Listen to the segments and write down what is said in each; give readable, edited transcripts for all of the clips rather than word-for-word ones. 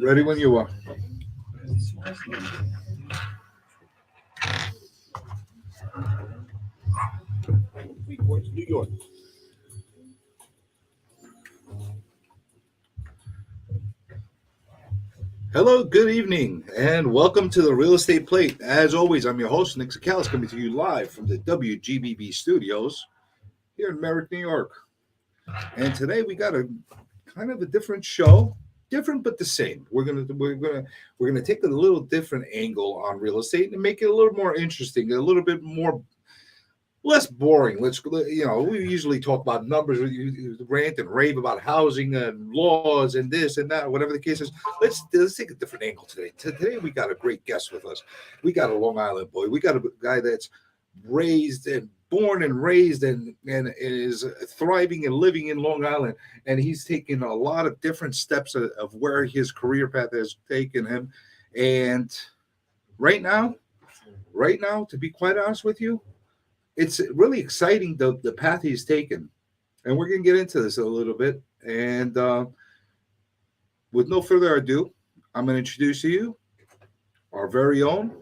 Ready when you are. New York. Hello, good evening, and welcome to the Real Estate Plate. As always, I'm your host, Nick Sakalis, coming to you live from the WGBB studios here in Merrick, New York. And today we got a kind of a different show, different but the same. We're gonna take a little different angle on real estate and make it a little more interesting, a little bit more less boring. We usually talk about numbers, we rant and rave about housing and laws and this and that, whatever the case is. Let's take a different angle today. Today we got a great guest with us. We got a Long Island boy. We got a guy that's born and raised and is thriving and living in Long Island. And he's taken a lot of different steps of where his career path has taken him. And right now, to be quite honest with you, it's really exciting, the path he's taken. And we're going to get into this a little bit. And with no further ado, I'm going to introduce you our very own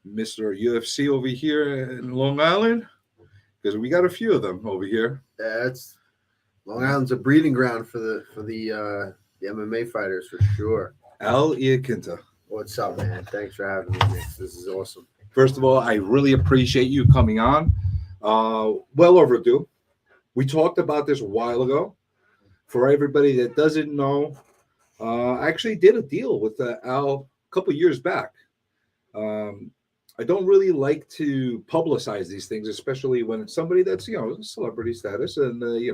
Mr. UFC over here in Long Island, because we got a few of them over here. Yeah, Long Island's a breeding ground for the MMA fighters for sure. Al Iaquinta. What's up, man? Thanks for having me, Nick. This is awesome. First of all, I really appreciate you coming on. Well overdue. We talked about this a while ago. For everybody that doesn't know, I actually did a deal with Al a couple years back. I don't really like to publicize these things, especially when it's somebody that's, celebrity status and, they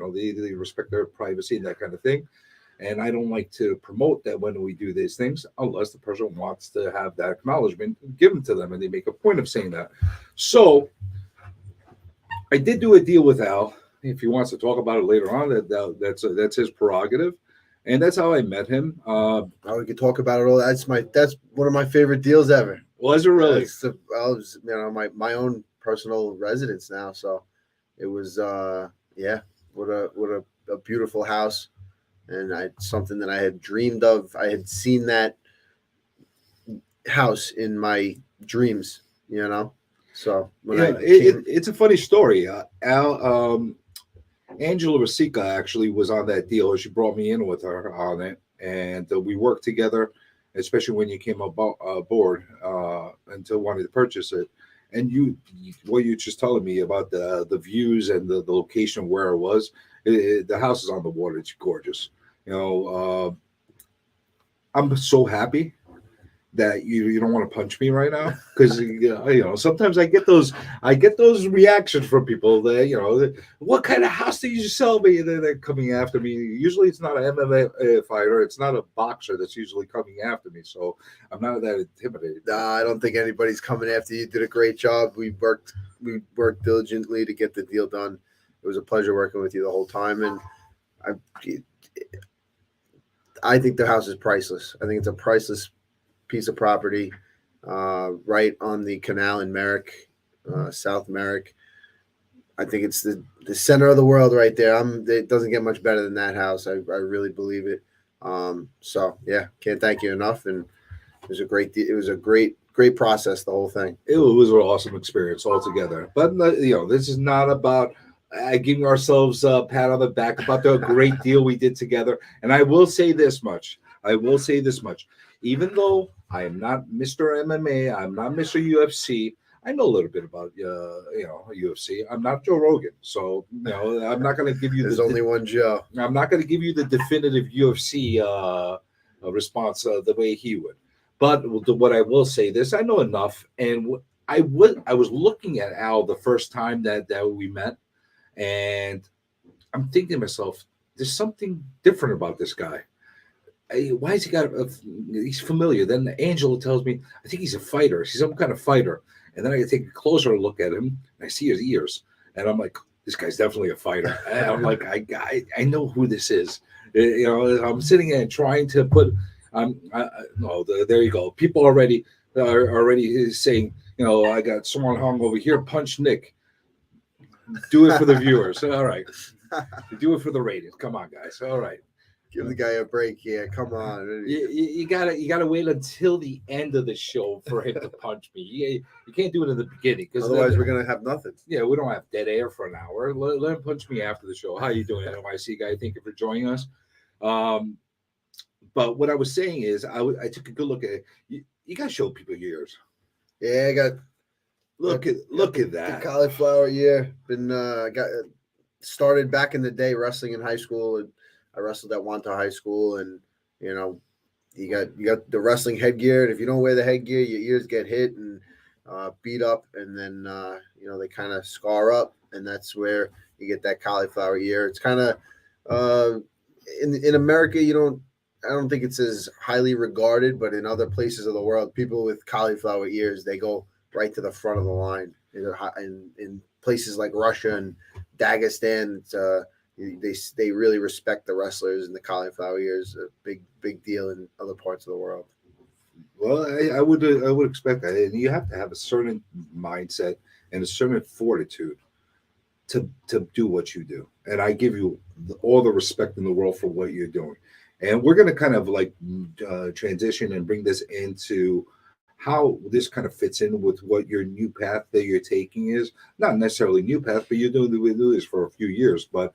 respect their privacy and that kind of thing. And I don't like to promote that when we do these things, unless the person wants to have that acknowledgement given to them and they make a point of saying that. So I did do a deal with Al. If he wants to talk about it later on, that's his prerogative. And that's how I met him. We could talk about it all. That's one of my favorite deals ever. Was it really? I was, my own personal residence now. So it was, what a beautiful house. And something that I had dreamed of. I had seen that house in my dreams, So it's a funny story. Angela Rasica actually was on that deal. She brought me in with her on it, and we worked together, especially when you came aboard until wanting to purchase it. And you just telling me about the views and the location where it was. The house is on the water. It's gorgeous. I'm so happy that you don't want to punch me right now, because sometimes I get those reactions from people that what kind of house did you sell me, and then they're coming after me. Usually it's not an MMA fighter, it's not a boxer that's usually coming after me, so I'm not that intimidated. Nah, I don't think anybody's coming after you. You did a great job. We worked diligently to get the deal done. It was a pleasure working with you the whole time, and I think the house is priceless. I think it's a priceless piece of property, right on the canal in Merrick, South Merrick. I think it's the center of the world right there. It doesn't get much better than that house. I really believe it. So yeah, can't thank you enough. And it was a great process, the whole thing. It was an awesome experience altogether. But this is not about giving ourselves a pat on the back about the great deal we did together. And I will say this much. Even though I am not Mr. MMA, I'm not Mr. UFC, I know a little bit about UFC. I'm not Joe Rogan, so I'm not going to give you. There's only one Joe. I'm not going to give you the definitive UFC response the way he would. But what I will say this, I know enough, and I was looking at Al the first time that we met. And I'm thinking to myself, there's something different about this guy. Why has he got he's familiar? Then Angela tells me, I think he's a fighter. He's some kind of fighter. And then I take a closer look at him, and I see his ears. And I'm like, this guy's definitely a fighter. And I'm like, I know who this is. I'm sitting there and trying to put, there you go. People are already saying, I got someone hung over here, punch Nick. Do it for the viewers. All right. Do it for the ratings. Come on, guys. All right. Give the guy a break here. Come on. You gotta wait until the end of the show for him to punch me. You can't do it in the beginning because Otherwise, we're gonna have nothing. yeah, we don't have dead air for an hour. Let him punch me after the show. How you doing, NYC guy? Thank you for joining us. But what I was saying is, I took a good look at it. You got to show people yours. Yeah, I got Look at that. The cauliflower year. Been got started back in the day wrestling in high school. And I wrestled at Wanta High School, and you know, you got the wrestling headgear, and if you don't wear the headgear, your ears get hit and beat up, and then they kind of scar up, and that's where you get that cauliflower ear. It's kind of in America, I don't think it's as highly regarded, but in other places of the world, people with cauliflower ears, they go right to the front of the line. In places like Russia and Dagestan, they really respect the wrestlers, and the cauliflower ears a big deal in other parts of the world. Well, I would expect that, and you have to have a certain mindset and a certain fortitude to do what you do. And I give you all the respect in the world for what you're doing. And we're going to kind of like transition and bring this into how this kind of fits in with what your new path that you're taking is. Not necessarily new path, but you're doing this for a few years. But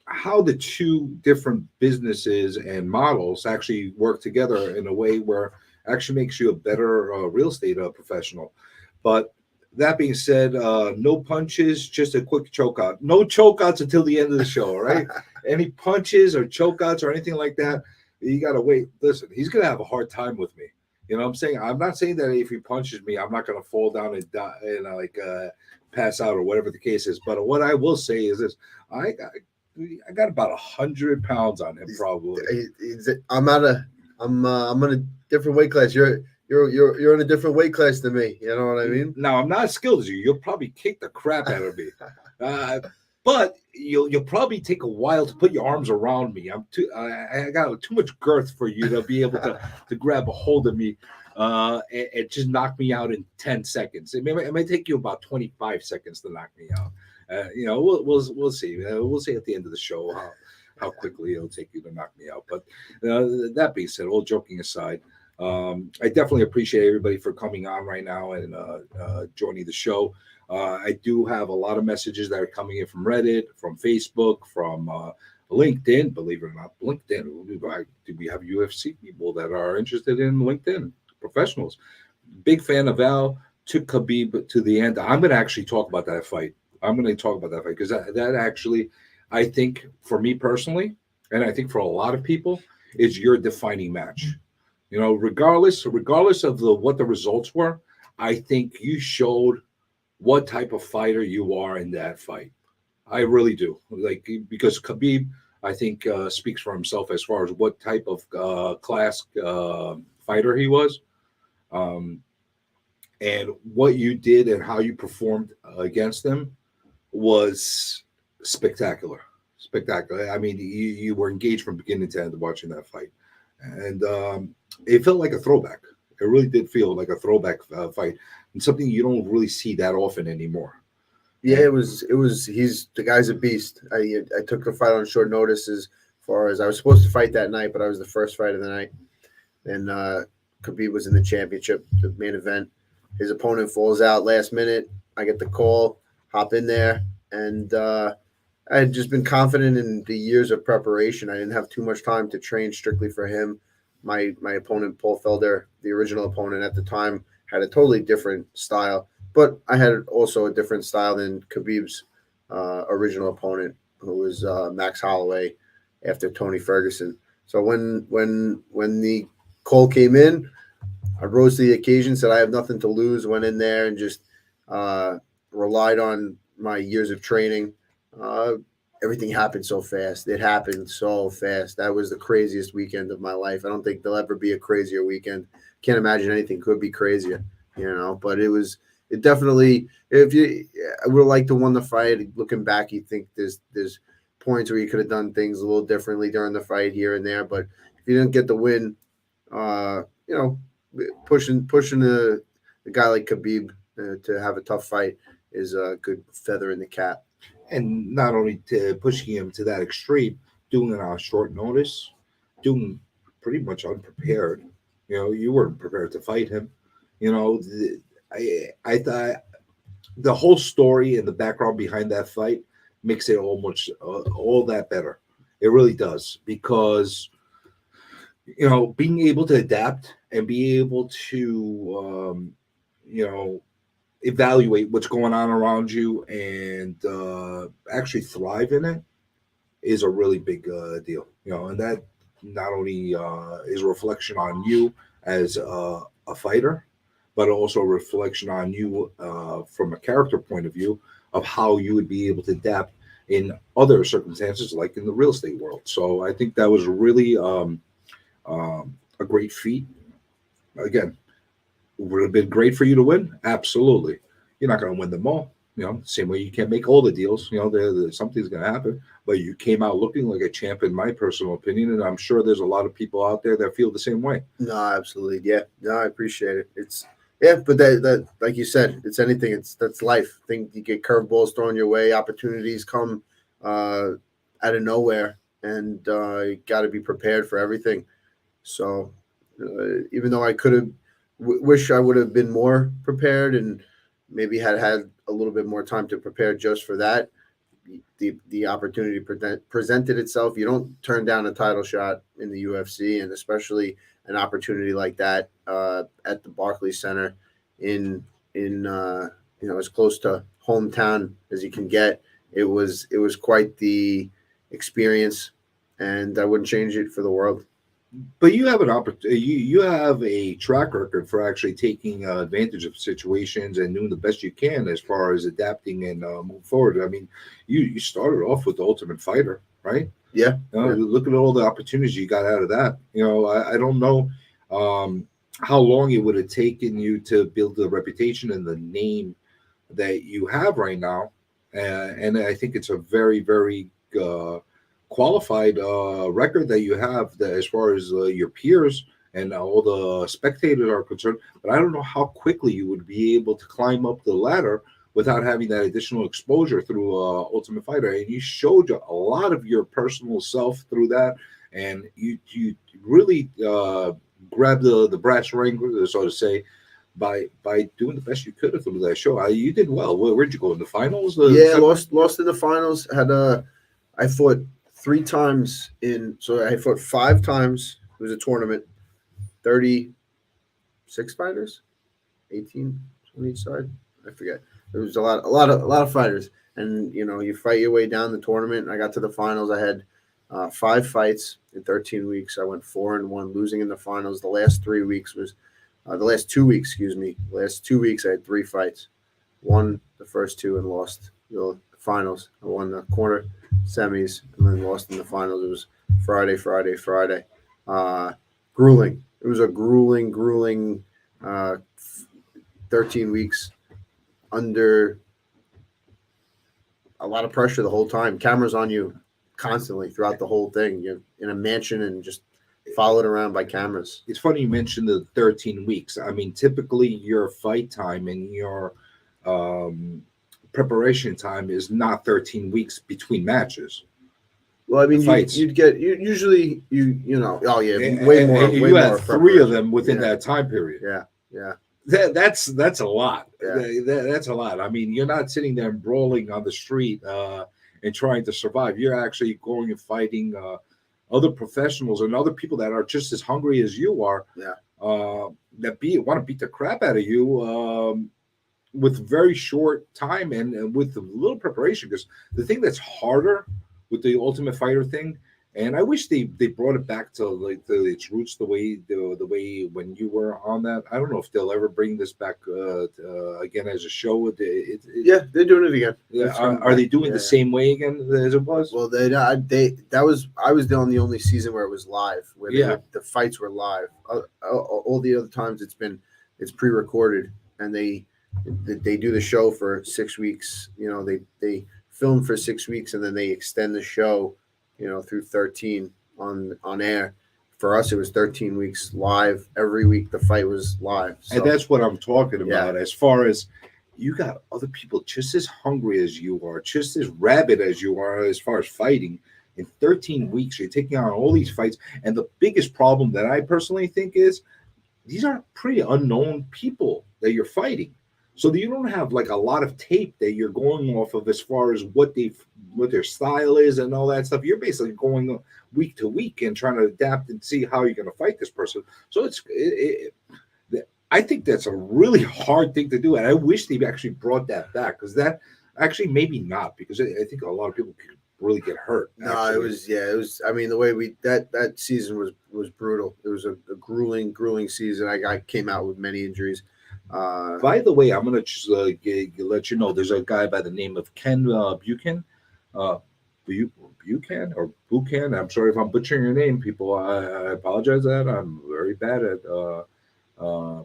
how the two different businesses and models actually work together in a way where actually makes you a better real estate professional. But that being said, no punches, just a quick choke out. No choke outs until the end of the show, right? Any punches or choke outs or anything like that, you got to wait. Listen, he's going to have a hard time with me. You know what I'm saying? I'm not saying that if he punches me, I'm not going to fall down and die and pass out or whatever the case is. But what I will say is this: I got about 100 pounds on him, probably. I'm in a different weight class. You're in a different weight class than me. You know what I mean? Now I'm not as skilled as you. You'll probably kick the crap out of me. But you'll probably take a while to put your arms around me. I got too much girth for you to be able to grab a hold of me and just knock me out in 10 seconds. It may take you about 25 seconds to knock me out. We'll see. We'll see at the end of the show how quickly it'll take you to knock me out. But that being said, all joking aside, I definitely appreciate everybody for coming on right now and joining the show. I do have a lot of messages that are coming in from Reddit, from Facebook, from LinkedIn. Believe it or not, LinkedIn. Do we have UFC people that are interested in LinkedIn professionals? Big fan of Al. Took Khabib to the end. I'm going to actually talk about that fight. Because that actually, I think for me personally, and I think for a lot of people, is your defining match. You know, regardless of what the results were, I think you showed what type of fighter you are in that fight. I really do. Because Khabib, I think, speaks for himself as far as what type of class fighter he was. And what you did and how you performed against him was spectacular. I mean, you were engaged from beginning to end watching that fight. And it felt like a throwback. It really did feel like a throwback fight, and something you don't really see that often anymore. Yeah, it was. The guy's a beast. I took the fight on short notice as far as I was supposed to fight that night, but I was the first fight of the night. And Khabib was in the championship, the main event. His opponent falls out last minute. I get the call, hop in there, and I had just been confident in the years of preparation. I didn't have too much time to train strictly for him. My opponent, Paul Felder, the original opponent at the time, had a totally different style. But I had also a different style than Khabib's original opponent, who was Max Holloway after Tony Ferguson. So when the call came in, I rose to the occasion, said I have nothing to lose, went in there and just relied on my years of training. Everything happened so fast. It happened so fast. That was the craziest weekend of my life. I don't think there'll ever be a crazier weekend. Can't imagine anything could be crazier, but it definitely, I would have liked to won the fight. Looking back, you think there's points where you could have done things a little differently during the fight here and there. But if you didn't get the win, pushing a guy like Khabib to have a tough fight is a good feather in the cap. and not only to pushing him to that extreme, doing it on short notice, doing pretty much unprepared. You weren't prepared to fight him. I thought the whole story and the background behind that fight makes it almost all that better. It really does, because being able to adapt and be able to you know evaluate what's going on around you and actually thrive in it is a really big deal. And that not only is a reflection on you as a fighter, but also a reflection on you from a character point of view of how you would be able to adapt in other circumstances, like in the real estate world. So I think that was really a great feat. Again, would it have been great for you to win? Absolutely. You're not going to win them all. Same way you can't make all the deals. Something's going to happen. But you came out looking like a champ, in my personal opinion, and I'm sure there's a lot of people out there that feel the same way. No, absolutely. Yeah. No, I appreciate it. But that like you said, it's anything. That's life. Think you get curveballs thrown your way, opportunities come out of nowhere, and you got to be prepared for everything. So even though I could have wish I would have been more prepared and maybe had a little bit more time to prepare just for that, the opportunity presented itself. You don't turn down a title shot in the UFC, and especially an opportunity like that at the Barclays Center in as close to hometown as you can get. It was quite the experience, and I wouldn't change it for the world. But you have an opportunity. You have a track record for actually taking advantage of situations and doing the best you can as far as adapting and move forward. I mean, you started off with the Ultimate Fighter, right? Yeah. Look at all the opportunities you got out of that. I don't know how long it would have taken you to build the reputation and the name that you have right now, and I think it's a very, very qualified record that you have, that as far as your peers and all the spectators are concerned. But I don't know how quickly you would be able to climb up the ladder without having that additional exposure through Ultimate Fighter. And you showed a lot of your personal self through that, and you really grabbed the brass ring, so to say, by doing the best you could through that show. You did well. Where'd you go, in the finals? Lost in the finals. I fought 3 times so I fought 5 times. It was a tournament, 36 fighters, 18 on each side. I forget. There was a lot of fighters, and you fight your way down the tournament. I got to the finals. I had 5 fights in 13 weeks. I went 4-1, losing in the finals. The last 3 weeks was the last 2 weeks. Excuse me. The last 2 weeks I had 3 fights. Won the first 2 and lost the finals. I won the quarter, semis, and then lost in the finals. It was Friday. Grueling. It was a grueling 13 weeks under a lot of pressure the whole time. Cameras on you constantly throughout the whole thing. You're in a mansion and just followed around by cameras. It's funny you mentioned the 13 weeks. I mean, typically your fight time and your preparation time is not 13 weeks between matches. Well, I mean, you'd get usually oh yeah, way more. You had 3 of them within that time period. Yeah. That's a lot. Yeah. That's a lot. I mean, you're not sitting there brawling on the street and trying to survive. You're actually going and fighting other professionals and other people that are just as hungry as you are. Yeah. That want to beat the crap out of you with very short time and with little preparation. Because the thing that's harder with the Ultimate Fighter thing, and I wish they brought it back to like its roots, the way when you were on that. I don't know if they'll ever bring this back again as a show. Yeah, they're doing it again. Yeah, are they doing the same way again as it was? Well, I was the only season where it was live. Where the fights were live. All the other times it's pre-recorded, and they do the show for 6 weeks. They film for 6 weeks, and then they extend the show through 13 on air. For us, it was 13 weeks live. Every week the fight was live. So, and that's what I'm talking about. As far as you got other people just as hungry as you are, just as rabid as you are as far as fighting. In 13 weeks, you're taking on all these fights. And the biggest problem that I personally think is these are pretty unknown people that you're fighting. So you don't have like a lot of tape that you're going off of as far as what their style is and all that stuff. You're basically going week to week and trying to adapt and see how you're going to fight this person. So I think that's a really hard thing to do, and I wish they actually brought that back because that actually maybe not because I think a lot of people could really get hurt. No, actually. it was. I mean, the way that season was brutal. It was a grueling season. I came out with many injuries. By the way, I'm gonna just let you know. There's a guy by the name of Ken Buchan, Buchan or Buchan. I'm sorry if I'm butchering your name, people. I apologize that I'm very bad at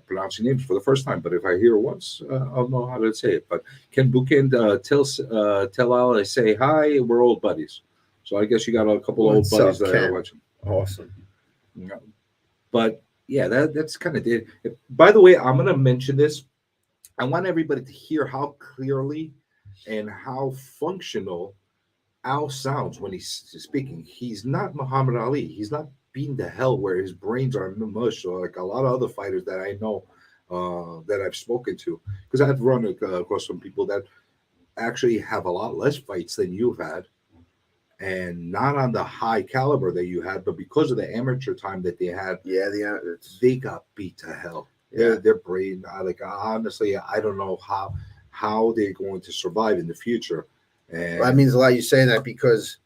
pronouncing names for the first time. But if I hear it once, I'll know how to say it. But Ken Buchan, tell Al I say hi. We're old buddies, so I guess you got a couple What's old buddies up, that Ken? are watching. Awesome. Yeah. But yeah, that's kind of it. By the way, I'm gonna mention this. I want everybody to hear how clearly and how functional Al sounds when he's speaking. He's not Muhammad Ali. He's not beaten to hell where his brains are mush, or like a lot of other fighters that I know that I've spoken to. Because I've run across some people that actually have a lot less fights than you've had, and not on the high caliber that you had, but because of the amateur time that they had, Yeah, they got beat to hell. Yeah. Their brain, like honestly, I don't know how they're going to survive in the future. And Well, that means a lot you saying that because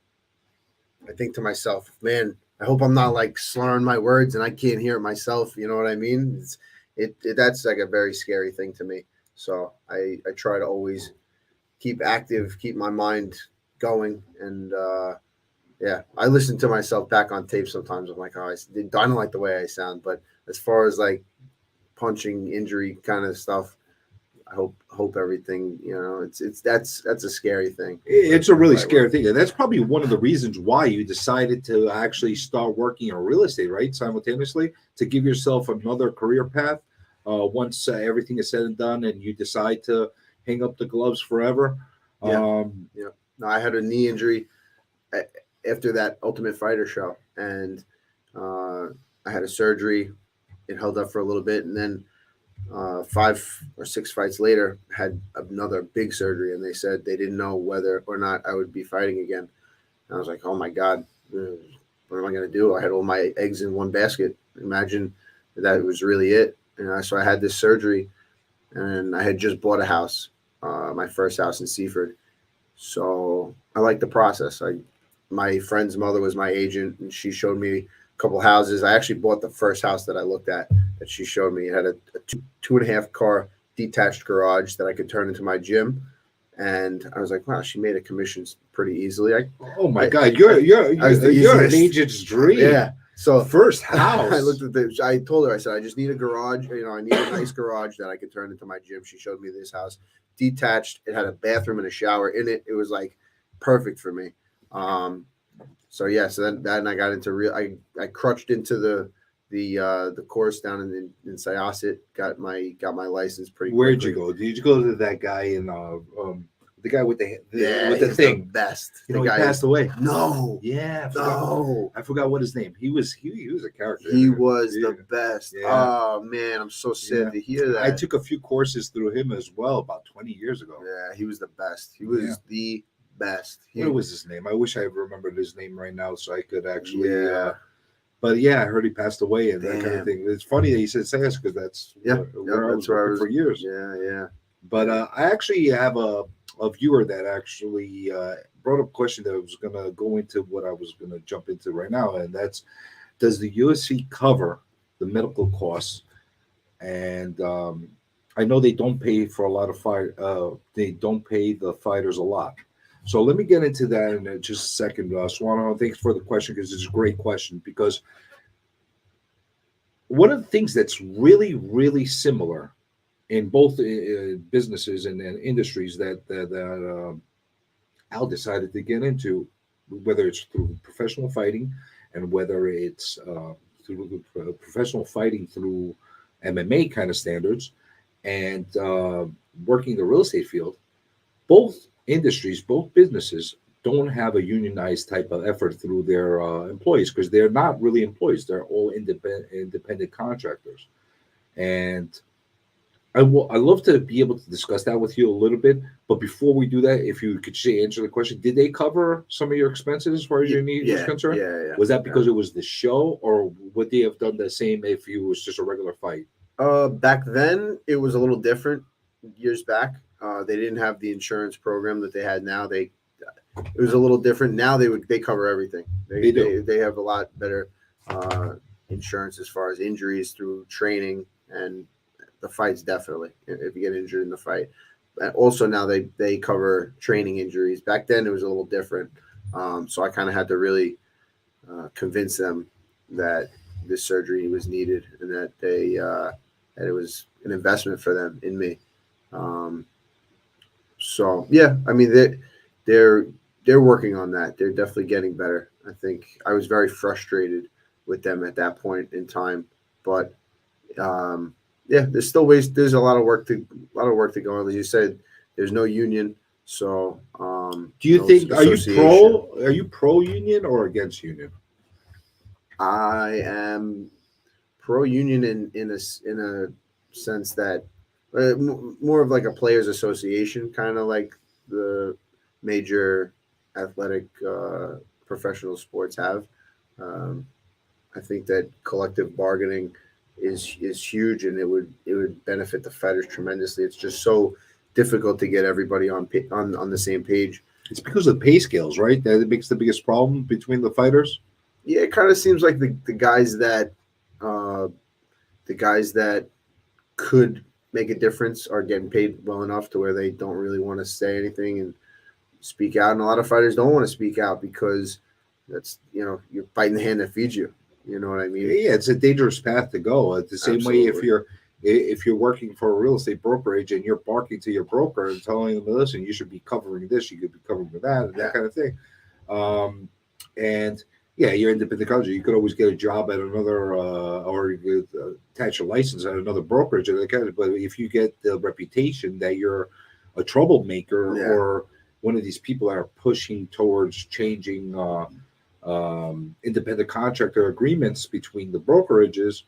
I think to myself, man, I hope I'm not like slurring my words and I can't hear it myself. You know what I mean? That's like a very scary thing to me. So I try to always keep active, keep my mind going, and yeah, I listen to myself back on tape sometimes. I'm like, oh, I don't like the way I sound, but as far as like punching injury kind of stuff, I hope everything, that's a scary thing. it's a really scary thing, and that's probably one of the reasons why you decided to actually start working in real estate, right? Simultaneously, to give yourself another career path. Once everything is said and done, and you decide to hang up the gloves forever. Yeah. Yeah. No, I had a knee injury after that Ultimate Fighter show, and I had a surgery. It held up for a little bit, and then 5 or 6 fights later, had another big surgery, and they said they didn't know whether or not I would be fighting again. And I was like, oh my God, what am I going to do? I had all my eggs in one basket. Imagine that was really it. And so I had this surgery, and I had just bought a house, my first house in Seaford. So I like the process. My friend's mother was my agent, and she showed me a couple houses. I actually bought the first house that I looked at that she showed me. It had a two and a half car detached garage that I could turn into my gym. And I was like, wow, she made a commission pretty easily. Oh my God, you're an agent's dream. Yeah. So first house. I looked at I told her, I said, I just need a garage. I need a nice garage that I could turn into my gym. She showed me this house, detached. It had a bathroom and a shower in it. It was like perfect for me. So yeah, so then I got into I crutched into the course down in Syosset. Got my license pretty. Where'd quickly. you go? Did you go to that guy in the guy with the thing? The best. He passed away. No. Yeah. I forgot what his name. He was a character. He was the best. Yeah. Oh man, I'm so sad to hear that. I took a few courses through him as well about 20 years ago. Yeah, he was the best. He was the best. What was his name? I wish I remembered his name right now so I could actually. But yeah, I heard he passed away and that kind of thing. It's funny that you said Sayas because that's where I was working for years. Yeah. But I actually have a viewer that actually brought up a question that I was going to go into what I was going to jump into right now, and that's, does the UFC cover the medical costs? And I know they don't pay for a lot of they don't pay the fighters a lot. So let me get into that in just a second, Swano. Thanks for the question because it's a great question. Because one of the things that's really, really similar in both businesses and industries that Al decided to get into, whether it's through professional fighting and whether it's through professional fighting through MMA kind of standards, and working the real estate field, both industries, both businesses don't have a unionized type of effort through their employees because they're not really employees. They're all independent contractors. And I love to be able to discuss that with you a little bit. But before we do that, if you could just answer the question, did they cover some of your expenses as far as your need was Yeah, concerned? yeah, Was that yeah. because it was the show, or would they have done the same if you was just a regular fight? Back then it was a little different. Years back, they didn't have the insurance program that they had now. It was a little different. Now they cover everything. They do. They have a lot better uh, insurance as far as injuries through training and the fights. Definitely, if you get injured in the fight. Also now they cover training injuries. Back then it was a little different. So I kind of had to really convince them that this surgery was needed and that it was an investment for them in me. Um, so yeah, I mean they're they're working on that. They're definitely getting better. I think I was very frustrated with them at that point in time, but um, yeah, there's still ways. There's a lot of work to go on. As you said, there's no union, so Do you no think association. are you pro union or against union? I am pro union in a sense that more of like a players association, kind of like the major athletic professional sports have. Um, I think that collective bargaining is huge, and it would benefit the fighters tremendously. It's just so difficult to get everybody on the same page. It's because of pay scales, right? That makes the biggest problem between the fighters. Yeah, it kind of seems like uh, the guys that could make a difference are getting paid well enough to where they don't really want to say anything and speak out. And a lot of fighters don't want to speak out because that's you're fighting the hand that feeds you. You know what I mean? Yeah, it's a dangerous path to go. It's the same way Absolutely. if you're working for a real estate brokerage and you're barking to your broker and telling them, listen, you should be covering this, you could be covering that, and that Yeah. kind of thing. Um, and yeah, you're independent contractor. You could always get a job at another, or you could attach a license at another brokerage. Or that kind of, but if you get the reputation that you're a troublemaker Yeah. or one of these people that are pushing towards changing independent contractor agreements between the brokerages,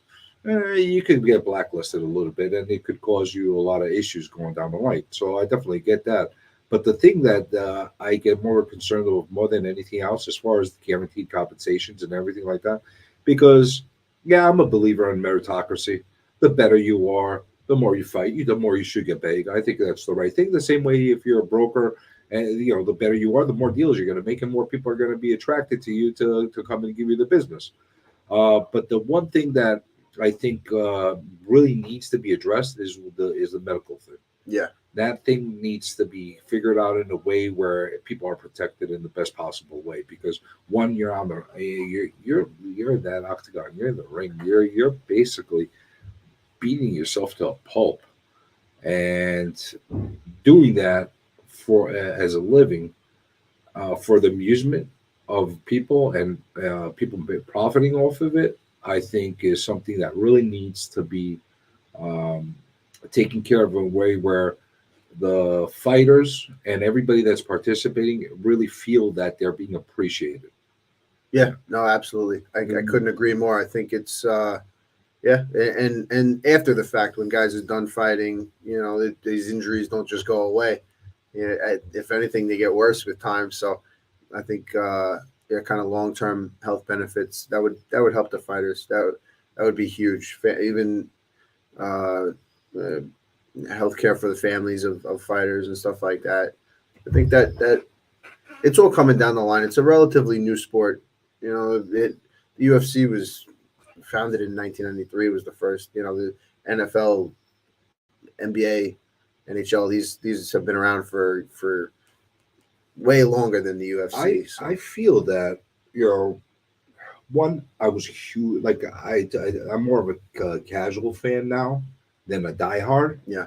you could get blacklisted a little bit, and it could cause you a lot of issues going down the line. So I definitely get that. But the thing that I get more concerned with more than anything else, as far as the guaranteed compensations and everything like that, because yeah, I'm a believer in meritocracy. The better you are, the more you fight, the more you should get paid. I think that's the right thing. The same way if you're a broker, and the better you are, the more deals you're going to make, and more people are going to be attracted to you to come and give you the business. But the one thing that I think really needs to be addressed is the medical thing. Yeah. That thing needs to be figured out in a way where people are protected in the best possible way. Because one, you're on the you're in that octagon, you're in the ring, you're basically beating yourself to a pulp, and doing that for as a living for the amusement of people and people profiting off of it, I think is something that really needs to be um, taken care of in a way where the fighters and everybody that's participating really feel that they're being appreciated. Yeah. No, absolutely. I Mm, couldn't agree more. I think it's yeah, and after the fact, when guys are done fighting, these injuries don't just go away. Yeah, if anything, they get worse with time. So I think yeah, kind of long term health benefits that would help the fighters. That would be huge. Even uh, uh, healthcare for the families of fighters and stuff like that. I think that it's all coming down the line. It's a relatively new sport. The UFC was founded in 1993. It was the first. The NFL, NBA, NHL. These have been around for way longer than the I UFC. I So feel that you know one I was huge like I'm more of a casual fan now than a diehard. yeah,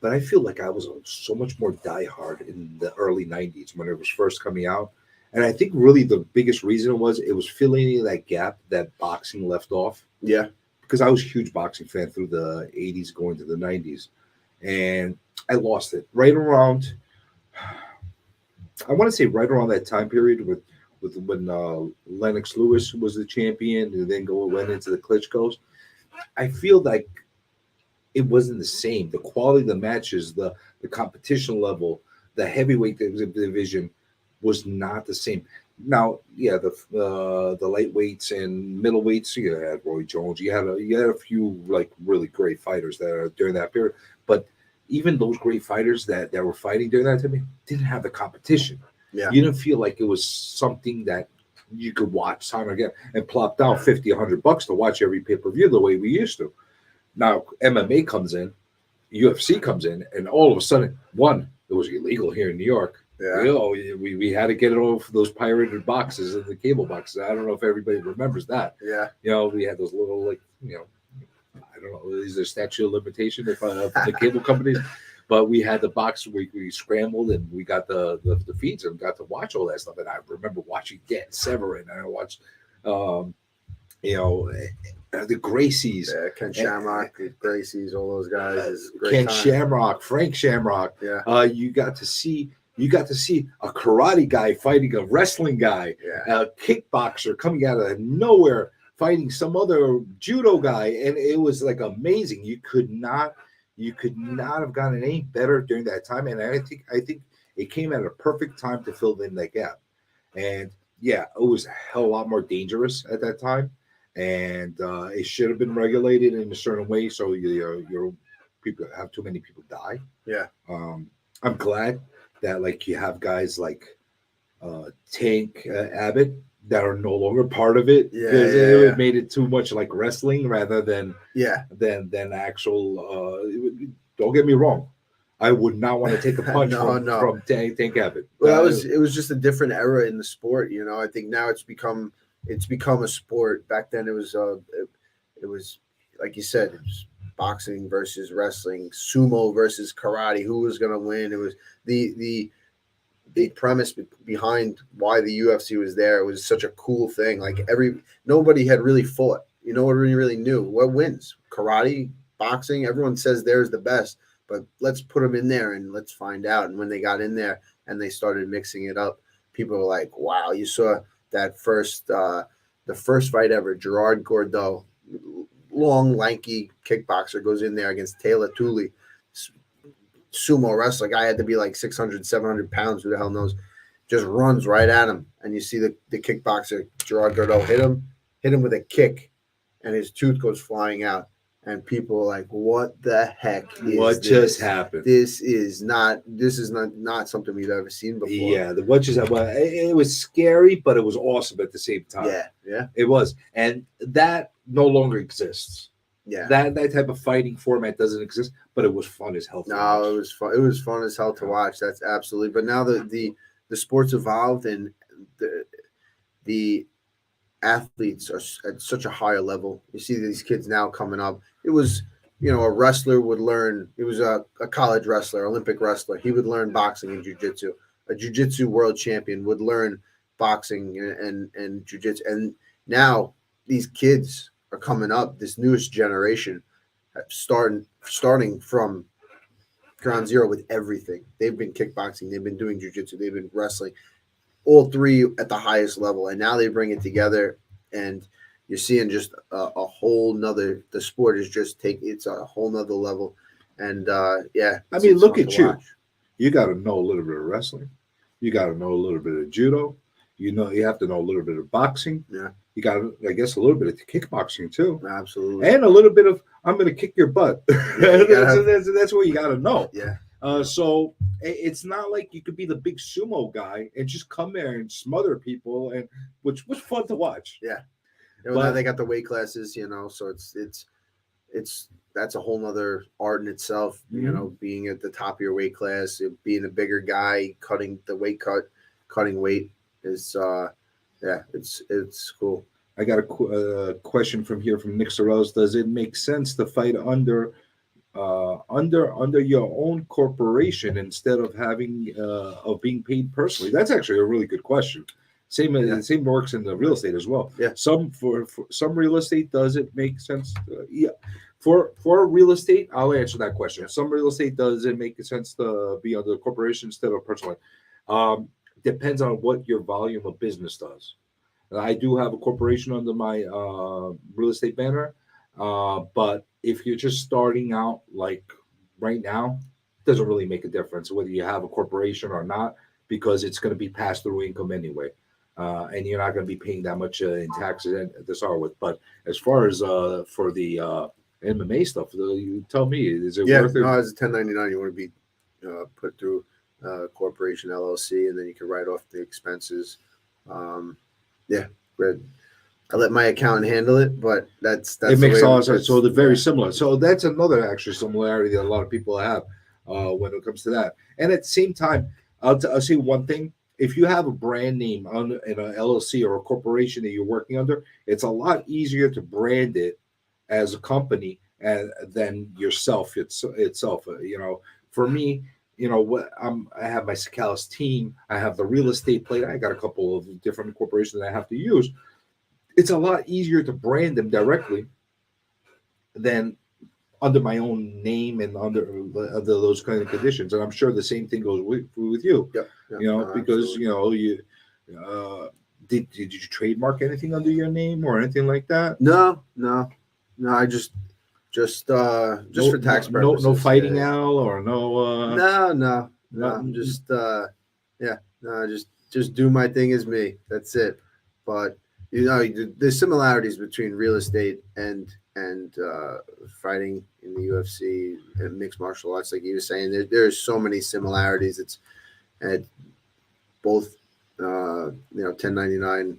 But I feel like I was so much more diehard in the early '90s when it was first coming out, and I think really the biggest reason was it was filling in that gap that boxing left off yeah, because I was a huge boxing fan through the '80s going to the '90s. and I lost it right around. I want to say right around that time period with when Lennox Lewis was the champion, and then went into the Klitschko's. I feel like it wasn't the same. The quality of the matches, the competition level, the heavyweight division was not the same. Now, yeah, the lightweights and middleweights, you had Roy Jones, you had a few like really great fighters that are during that period, but even those great fighters that were fighting during that time didn't have the competition. Yeah. You didn't feel like it was something that you could watch time again and plop down 50, $100 to watch every pay per view the way we used to. Now MMA comes in, UFC comes in, and all of a sudden, one, it was illegal here in New York. Yeah. You know, we had to get it off those pirated boxes and the cable boxes. I don't know if everybody remembers that. Yeah. You know, we had those little I don't know, is there statute of limitation if the cable companies? But we had the box where we scrambled and we got the feeds and got to watch all that stuff. And I remember watching Get Severin, and I watched, you know, the Gracies. Yeah, Ken Shamrock, the Gracies, all those guys. Ken Shamrock, Frank Shamrock. Yeah. You got to see a karate guy fighting a wrestling guy, Yeah. a kickboxer coming out of nowhere fighting some other judo guy, and it was like amazing. You could not have gotten any better during that time, and I think it came at a perfect time to fill in that gap. And yeah, it was a hell of a lot more dangerous at that time, and it should have been regulated in a certain way so your people have too many people die. Yeah. I'm glad that like you have guys like Tank Abbott that are no longer part of it. Yeah, It made it too much like wrestling rather than Yeah. than actual. Don't get me wrong, I would not want to take a punch from Tank Abbott. Well, it was just a different era in the sport. You know, I think now it's become a sport. Back then, it was like you said, it was boxing versus wrestling, sumo versus karate. Who was going to win? It was the premise behind why the UFC was there. It was such a cool thing. Like nobody had really fought. You know, nobody really knew what wins. Karate, boxing. Everyone says theirs the best, but let's put them in there and let's find out. And when they got in there and they started mixing it up, people were like, "Wow!" You saw that the first fight ever. Gerard Gordeau, long, lanky kickboxer, goes in there against Taylor Tooley, sumo wrestler. Guy had to be like 600, 700 pounds. Who the hell knows? Just runs right at him. And you see the kickboxer, Gerard Gordeau, hit him with a kick, and his tooth goes flying out. And people are like, "What the heck is what just happened? This is not something we've ever seen before." Yeah, what just happened? It was scary, but it was awesome at the same time. Yeah. It was. And that no longer exists. Yeah. That type of fighting format doesn't exist, but it was fun as hell. No, it was fun. It was fun as hell to watch. That's absolutely. But now the sports evolved, and the athletes are at such a higher level. You see these kids now coming up. It was, a wrestler would learn. It was a college wrestler, Olympic wrestler. He would learn boxing and jiu-jitsu. A jiu-jitsu world champion would learn boxing and jiu-jitsu. And now these kids are coming up, this newest generation, starting from ground zero with everything. They've been kickboxing, they've been doing jiu-jitsu, they've been wrestling, all three at the highest level. And now they bring it together, and you're seeing just a whole nother, the sport is just it's a whole nother level. And I mean, look at you. Watch. You got to know a little bit of wrestling. You got to know a little bit of judo. You have to know a little bit of boxing. Yeah. You got, I guess, a little bit of kickboxing too. Absolutely. And a little bit of, I'm going to kick your butt. That's what you got to know. Yeah. So it's not like you could be the big sumo guy and just come there and smother people, and which was fun to watch. Yeah. Now they got the weight classes, so it's that's a whole nother art in itself. Mm-hmm. Being at the top of your weight class, being a bigger guy, cutting weight is it's cool. I got a question from Nick Sorrells. Does it make sense to fight under your own corporation instead of having of being paid personally? That's actually a really good question. Same works in the real estate as well. Yeah. For some real estate, does it make sense? Yeah. For real estate, I'll answer that question. Some real estate does it make sense to be under a corporation instead of personally. Um, Depends on what your volume of business does. I do have a corporation under my real estate banner, but if you're just starting out, like right now, it doesn't really make a difference whether you have a corporation or not, because it's going to be pass through income anyway, and you're not going to be paying that much in taxes to start with. But as far as for the MMA stuff, you tell me, is it Yeah, worth it? no, as a 1099, you want to be put through corporation LLC, and then you can write off the expenses. Yeah, good. I let my accountant handle it, but that's It the makes way a lot of sense. So they're very yeah. similar. So that's another actually similarity that a lot of people have when it comes to that. And at the same time, I'll say one thing: if you have a brand name in an LLC or a corporation that you're working under, it's a lot easier to brand it as a company than yourself itself. For me, what I have my Cicalis team. I have the real estate plate. I got a couple of different corporations that I have to use. It's a lot easier to brand them directly than under my own name and under those kind of conditions. And I'm sure the same thing goes with you. Yep, yep, Because absolutely. uh, did you trademark anything under your name or anything like that? No. I just for tax purposes. No fighting Yeah. Al or no No. nothing. Just yeah. No, just do my thing as me. That's it. But there's similarities between real estate and fighting in the UFC and mixed martial arts, like you were saying. There's so many similarities. It's at both 1099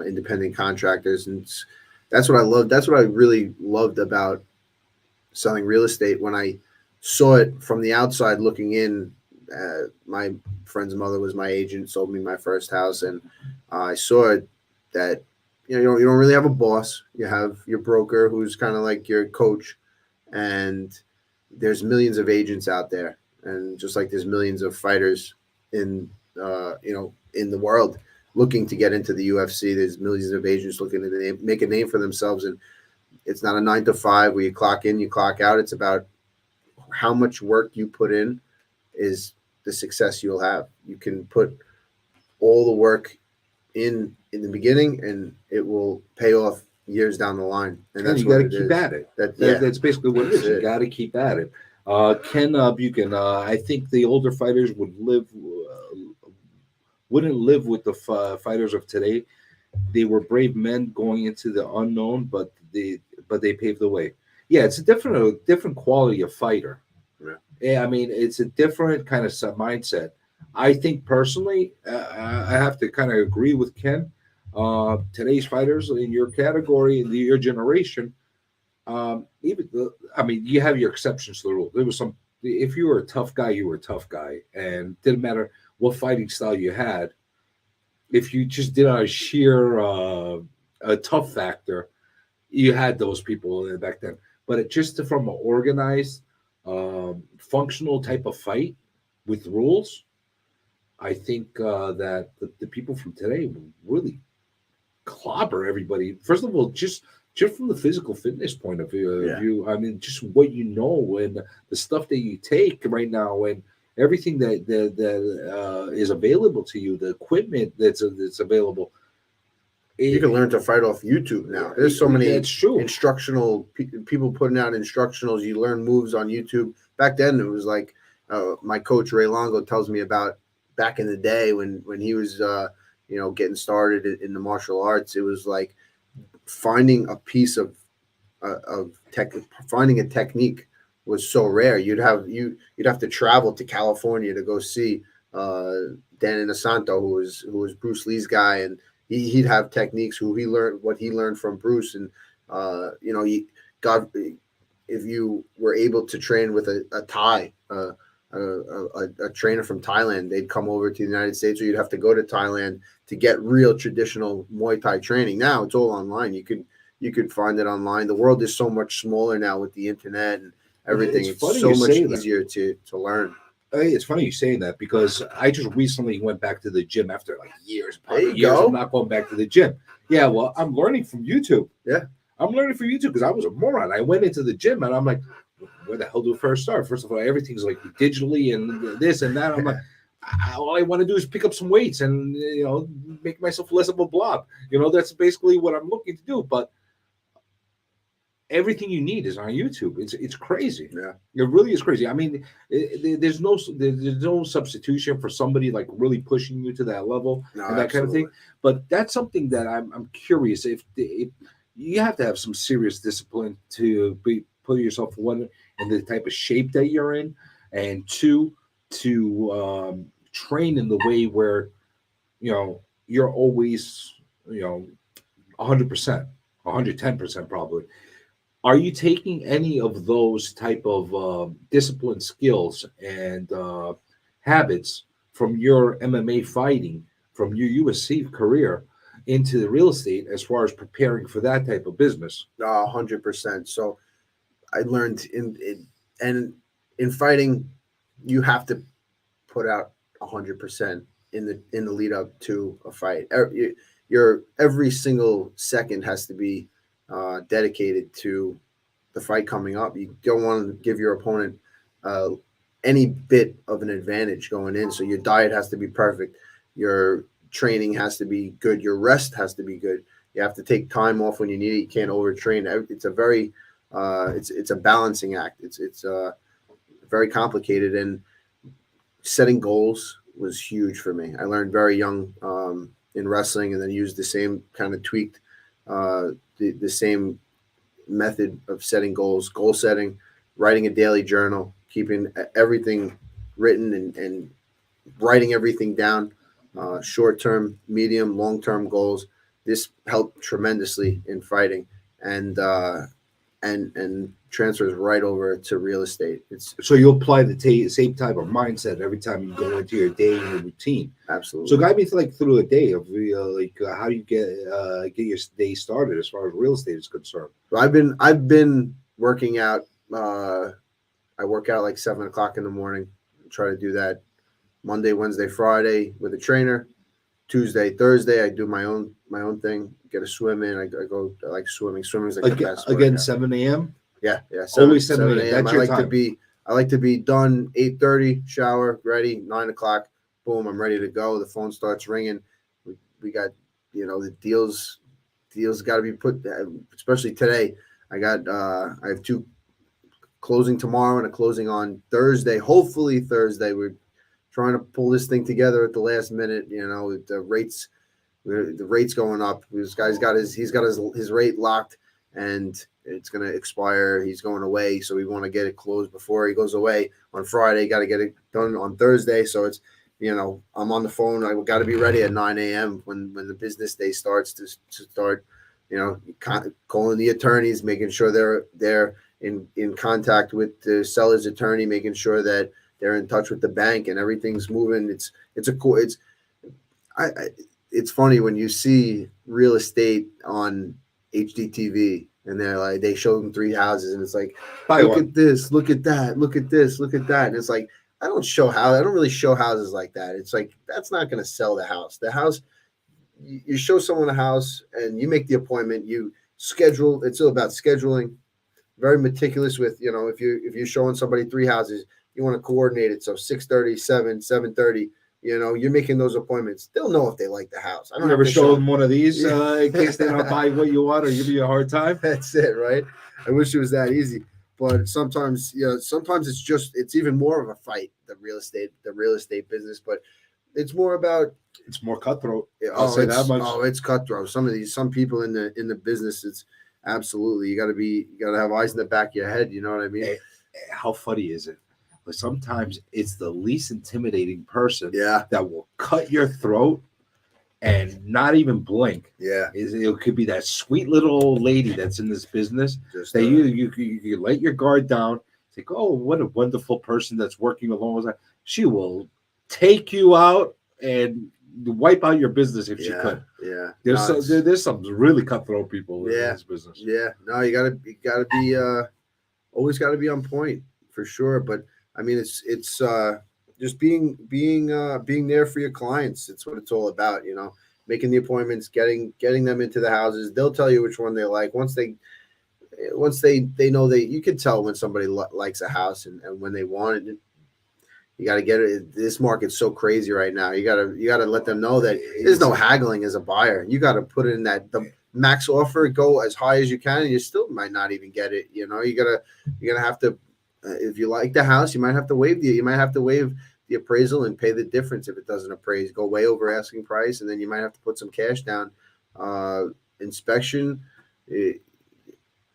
independent contractors, and that's what I love. That's what I really loved about selling real estate when I saw it from the outside looking in. My friend's mother was my agent, sold me my first house, and I saw it that you don't really have a boss. You have your broker, who's kind of like your coach, and there's millions of agents out there, and just like there's millions of fighters in in the world looking to get into the UFC, there's millions of agents looking to make a name for themselves, and it's not a 9 to 5 where you clock in, you clock out. It's about how much work you put in is the success you'll have. You can put all the work in the beginning, and it will pay off years down the line. And that's you what got to it keep is. at it. Yeah, That's basically what it that's is. You it. got to keep at it. Ken Buchan, I think the older fighters wouldn't live with the fighters of today. They were brave men going into the unknown, but they paved the way. Yeah, it's a different quality of fighter. Yeah. Yeah, I mean, it's a different kind of mindset. I think personally, I have to kind of agree with Ken. Today's fighters in your category, in your generation, I mean, you have your exceptions to the rule. There was some. If you were a tough guy, you were a tough guy, and didn't matter what fighting style you had. If you just did on a sheer a tough factor, you had those people back then. But just from an organized, functional type of fight with rules, I think that the people from today really clobber everybody. First of all, just from the physical fitness point of Yeah. view, I mean, just what you know and the stuff that you take right now and everything that is available to you, the equipment that's available. You can learn to fight off YouTube now. There's so many That's true. instructional people putting out instructionals. You learn moves on YouTube. Back then, it was like my coach Ray Longo tells me about back in the day when he was getting started in the martial arts. It was like finding a piece of tech, finding a technique was so rare. You'd have to travel to California to go see Dan Inosanto, who was Bruce Lee's guy, and he'd have techniques what he learned from Bruce, and God, if you were able to train with a Thai, a trainer from Thailand, they'd come over to the United States, or you'd have to go to Thailand to get real traditional Muay Thai training. Now it's all online. You could find it online. The world is so much smaller now with the internet and everything. It's so much easier to learn. It's funny you saying that because I just recently went back to the gym after like years. There you years go. of not going back to the gym. Yeah, well, I'm learning from YouTube. Yeah. I'm learning from you too because I was a moron. I went into the gym and I'm like, where the hell do I first start? First of all, everything's like digitally and this and that. I'm like, all I want to do is pick up some weights and make myself less of a blob. That's basically what I'm looking to do. But everything you need is on YouTube. It's crazy. Yeah. It really is crazy. I mean, there's no substitution for somebody like really pushing you to that level No, and that kind of thing. But that's something that I'm curious if you have to have some serious discipline to put yourself, one, in the type of shape that you're in, and two, to train in the way where you're always 100%, 110% probably. Are you taking any of those type of discipline skills and habits from your MMA fighting, from your UFC career, into the real estate as far as preparing for that type of business? 100%. So I learned and in fighting, you have to put out 100% in the lead up to a fight. Your every single second has to be dedicated to the fight coming up. You don't want to give your opponent uh, any bit of an advantage going in. So your diet has to be perfect. Your training has to be good. Your rest has to be good. You have to take time off when you need it. You can't overtrain. It's a very it's a balancing act. It's very complicated, and setting goals was huge for me. I learned very young in wrestling, and then used the same kind of tweaked the same method of setting goals, goal setting, writing a daily journal, keeping everything written and writing everything down, short term, medium, long term goals. This helped tremendously in fighting, and and transfers right over to real estate. It's So you apply the same type of mindset every time you go into your day and your routine. absolutely. So guide me through a day of how you get your day started as far as real estate is concerned. So I've been working out. I work out like 7 o'clock in the morning. Try to do that Monday, Wednesday, Friday with a trainer. Tuesday, Thursday, I do my own thing. Get a swim in. I go. I like swimming. Swimming's like the best. Again, workout. 7 a.m. Yeah, yeah. Always 7 a.m. a.m. That's I your like to time. be. I like to be done 8:30. Shower, ready. 9 o'clock. Boom. I'm ready to go. The phone starts ringing. We got the deals. Deals got to be put. Especially today. I have two closing tomorrow and a closing on Thursday. Hopefully Thursday. We're trying to pull this thing together at the last minute. The rates going up. This guy's got his rate locked, and it's going to expire. He's going away, so we want to get it closed before he goes away on Friday. Got to get it done on Thursday. So it's I'm on the phone. I got to be ready at 9 a.m. when the business day starts to start. Calling the attorneys, making sure they're in contact with the seller's attorney, making sure that they're in touch with the bank and everything's moving. I it's funny when you see real estate on HDTV and they show them three houses and it's like, look at this, look at that, look at this, look at that. And it's like, I don't really show houses like that. It's like, that's not going to sell the house. The house, you show someone a house and you make the appointment, you schedule. It's all about scheduling. Very meticulous with, if you're showing somebody three houses, you want to coordinate it. So 6:30, 7:30, you're making those appointments. They'll know if they like the house. I don't ever show them one of these Yeah. in case they don't buy what you want or give you a hard time? That's it, right? I wish it was that easy. But sometimes it's even more of a fight, the real estate business. But it's more about It's more cutthroat. I'll say that much. It's cutthroat. Some people in the business, it's absolutely you got to have eyes in the back of your head. You know what I mean? How funny is it? But sometimes it's the least intimidating person that will cut your throat and not even blink. Yeah. It could be that sweet little old lady that's in this business that you let your guard down. It's like, oh, what a wonderful person that's working along with that. She will take you out and wipe out your business if she could. Yeah. There's some really cutthroat people in this business. Yeah. No, you gotta be always gotta be on point for sure. But I mean it's just being there for your clients. It's what it's all about, making the appointments, getting them into the houses. They'll tell you which one they like. Once they know you can tell when somebody likes a house and when they want it. You got to get it. This market's so crazy right now. You gotta let them know that there's no haggling as a buyer. You got to put in the max offer, go as high as you can, and you still might not even get it. You're gonna have to, if you like the house, you might have to waive the appraisal and pay the difference if it doesn't appraise. Go way over asking price, and then you might have to put some cash down. Inspection.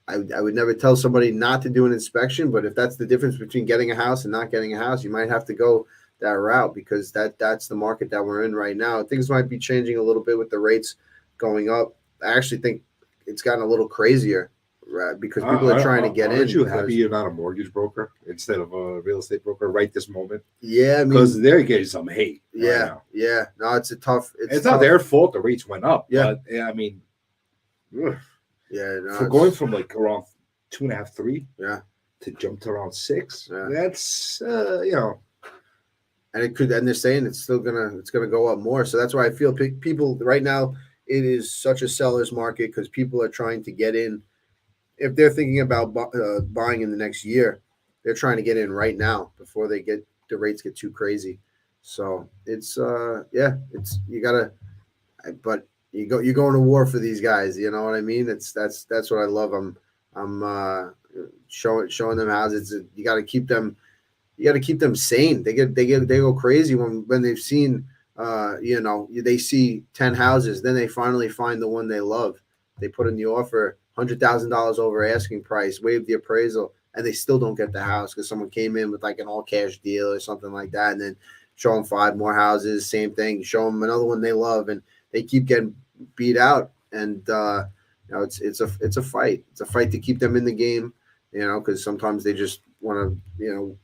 I would never tell somebody not to do an inspection, but if that's the difference between getting a house and not getting a house, you might have to go that route because that's the market that we're in right now. Things might be changing a little bit with the rates going up. I actually think it's gotten a little crazier, right? Because people are trying to get in. Aren't you happy you're not a mortgage broker instead of a real estate broker right this moment? Yeah, I mean, because they're getting some hate. Yeah, yeah. No, it's tough. It's not their fault the rates went up. Yeah, but I mean. Ugh. Yeah, no, for going from like around 2.5, 3, to jump to around 6, that's and it could. And they're saying it's gonna go up more. So that's why I feel people right now. It is such a seller's market because people are trying to get in. If they're thinking about buying in the next year, they're trying to get in right now before the rates get too crazy. So it's you gotta, but. You're going to war for these guys. You know what I mean? That's what I love. I'm showing them houses. You got to keep them. You got to keep them sane. They go crazy when they've seen. They see 10 houses, then they finally find the one they love. They put in the offer, $100,000 over asking price, waive the appraisal, and they still don't get the house because someone came in with like an all cash deal or something like that, and then show them 5 more houses, same thing. Show them another one they love, and they keep getting beat out, and it's a fight. It's a fight to keep them in the game, because sometimes they just want to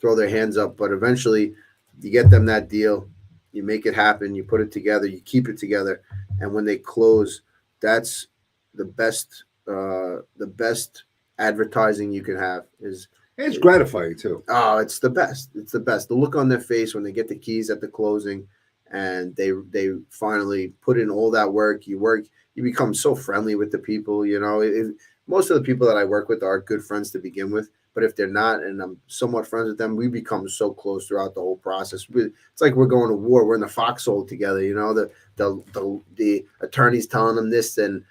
throw their hands up, but eventually you get them that deal, you make it happen, you put it together, you keep it together, and when they close, that's the best advertising you can have. It's gratifying too. Oh, it's the best. It's the best. The look on their face when they get the keys at the closing. And they finally put in all that work. You become so friendly with the people. Most of the people that I work with are good friends to begin with. But if they're not, and I'm somewhat friends with them, we become so close throughout the whole process. It's like we're going to war. We're in the foxhole together. The attorney's telling them this, and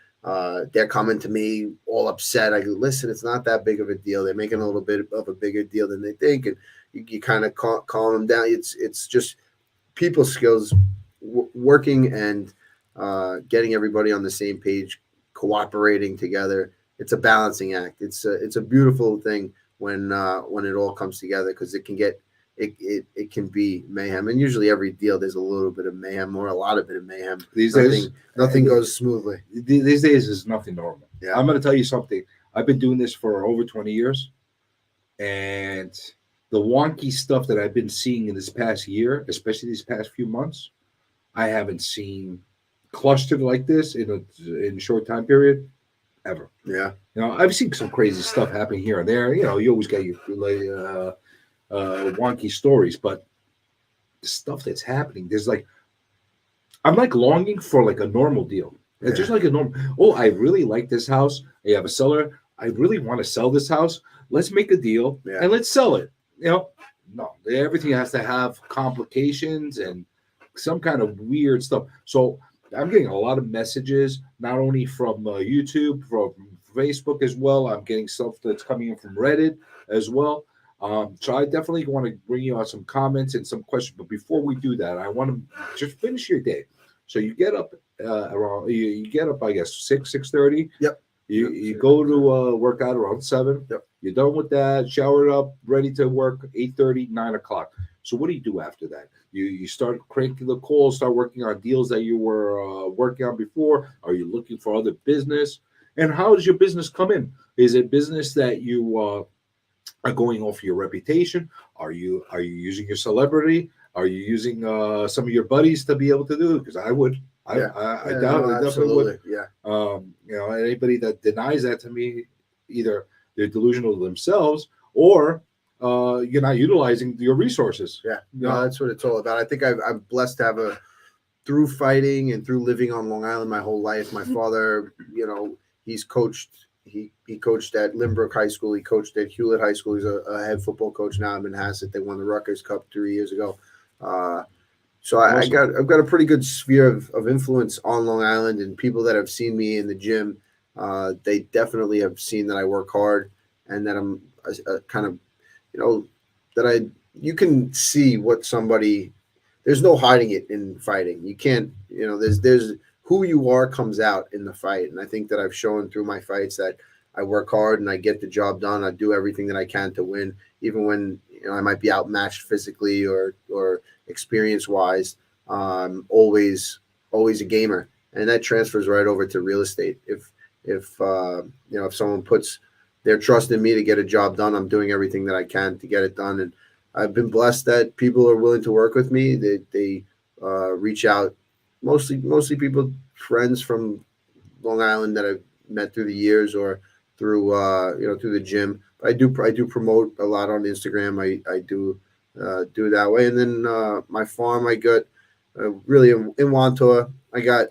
they're coming to me all upset. I go, listen, it's not that big of a deal. They're making a little bit of a bigger deal than they think, and you kind of calm them down. It's just people skills, working and getting everybody on the same page, cooperating together. It's a balancing act. It's a beautiful thing when it all comes together, because it can be mayhem, and usually every deal there's a little bit of mayhem or a lot of bit of mayhem. These days, nothing goes smoothly. These days is nothing normal. Yeah. I'm going to tell you something. I've been doing this for over 20 years, and the wonky stuff that I've been seeing in this past year, especially these past few months, I haven't seen clustered like this in a short time period ever. Yeah. I've seen some crazy stuff happen here and there. You always get your wonky stories, but the stuff that's happening, there's I'm longing for a normal deal. It's just like a normal. Oh, I really like this house. I have a seller. I really want to sell this house. Let's make a deal and let's sell it. No, everything has to have complications and some kind of weird stuff. So I'm getting a lot of messages, not only from YouTube, from Facebook as well. I'm getting stuff that's coming in from Reddit as well. So I definitely want to bring you on some comments and some questions. But before we do that, I want to just finish your day. So you get up around, you get up, I guess, 6:30. Yep. You go to work out around 7. Yep. You're done with that, showered up, ready to work 8:30, 9 o'clock. So what do you do after that? You start cranking the calls, start working on deals that you were working on before. Are you looking for other business? And how does your business come in? Is it business that you are going off your reputation? Are you using your celebrity? Are you using some of your buddies to be able to do it? Because I would. I definitely would. Yeah. Anybody that denies that to me, either they're delusional to themselves or you're not utilizing your resources. Yeah. No, that's what it's all about. I think I'm blessed to have through fighting and through living on Long Island my whole life, my father, he's coached. He coached at Lynbrook High School. He coached at Hewlett High School. He's a head football coach now in Manhasset. They won the Rutgers Cup 3 years ago. So Awesome. I've got a pretty good sphere of influence on Long Island, and people that have seen me in the gym, they definitely have seen that I work hard and that I'm a kind of, that you can see what somebody. There's no hiding it in fighting. You can't, there's who you are comes out in the fight, and I think that I've shown through my fights that I work hard and I get the job done. I do everything that I can to win, even when I might be outmatched physically or experience wise. Always a gamer, and that transfers right over to real estate. If someone puts their trust in me to get a job done, I'm doing everything that I can to get it done, and I've been blessed that people are willing to work with me. They reach out, mostly people, friends from Long Island that I've met through the years or through through the gym. I do promote a lot on Instagram. I do do that way, and then my farm I got really in Wantor. I got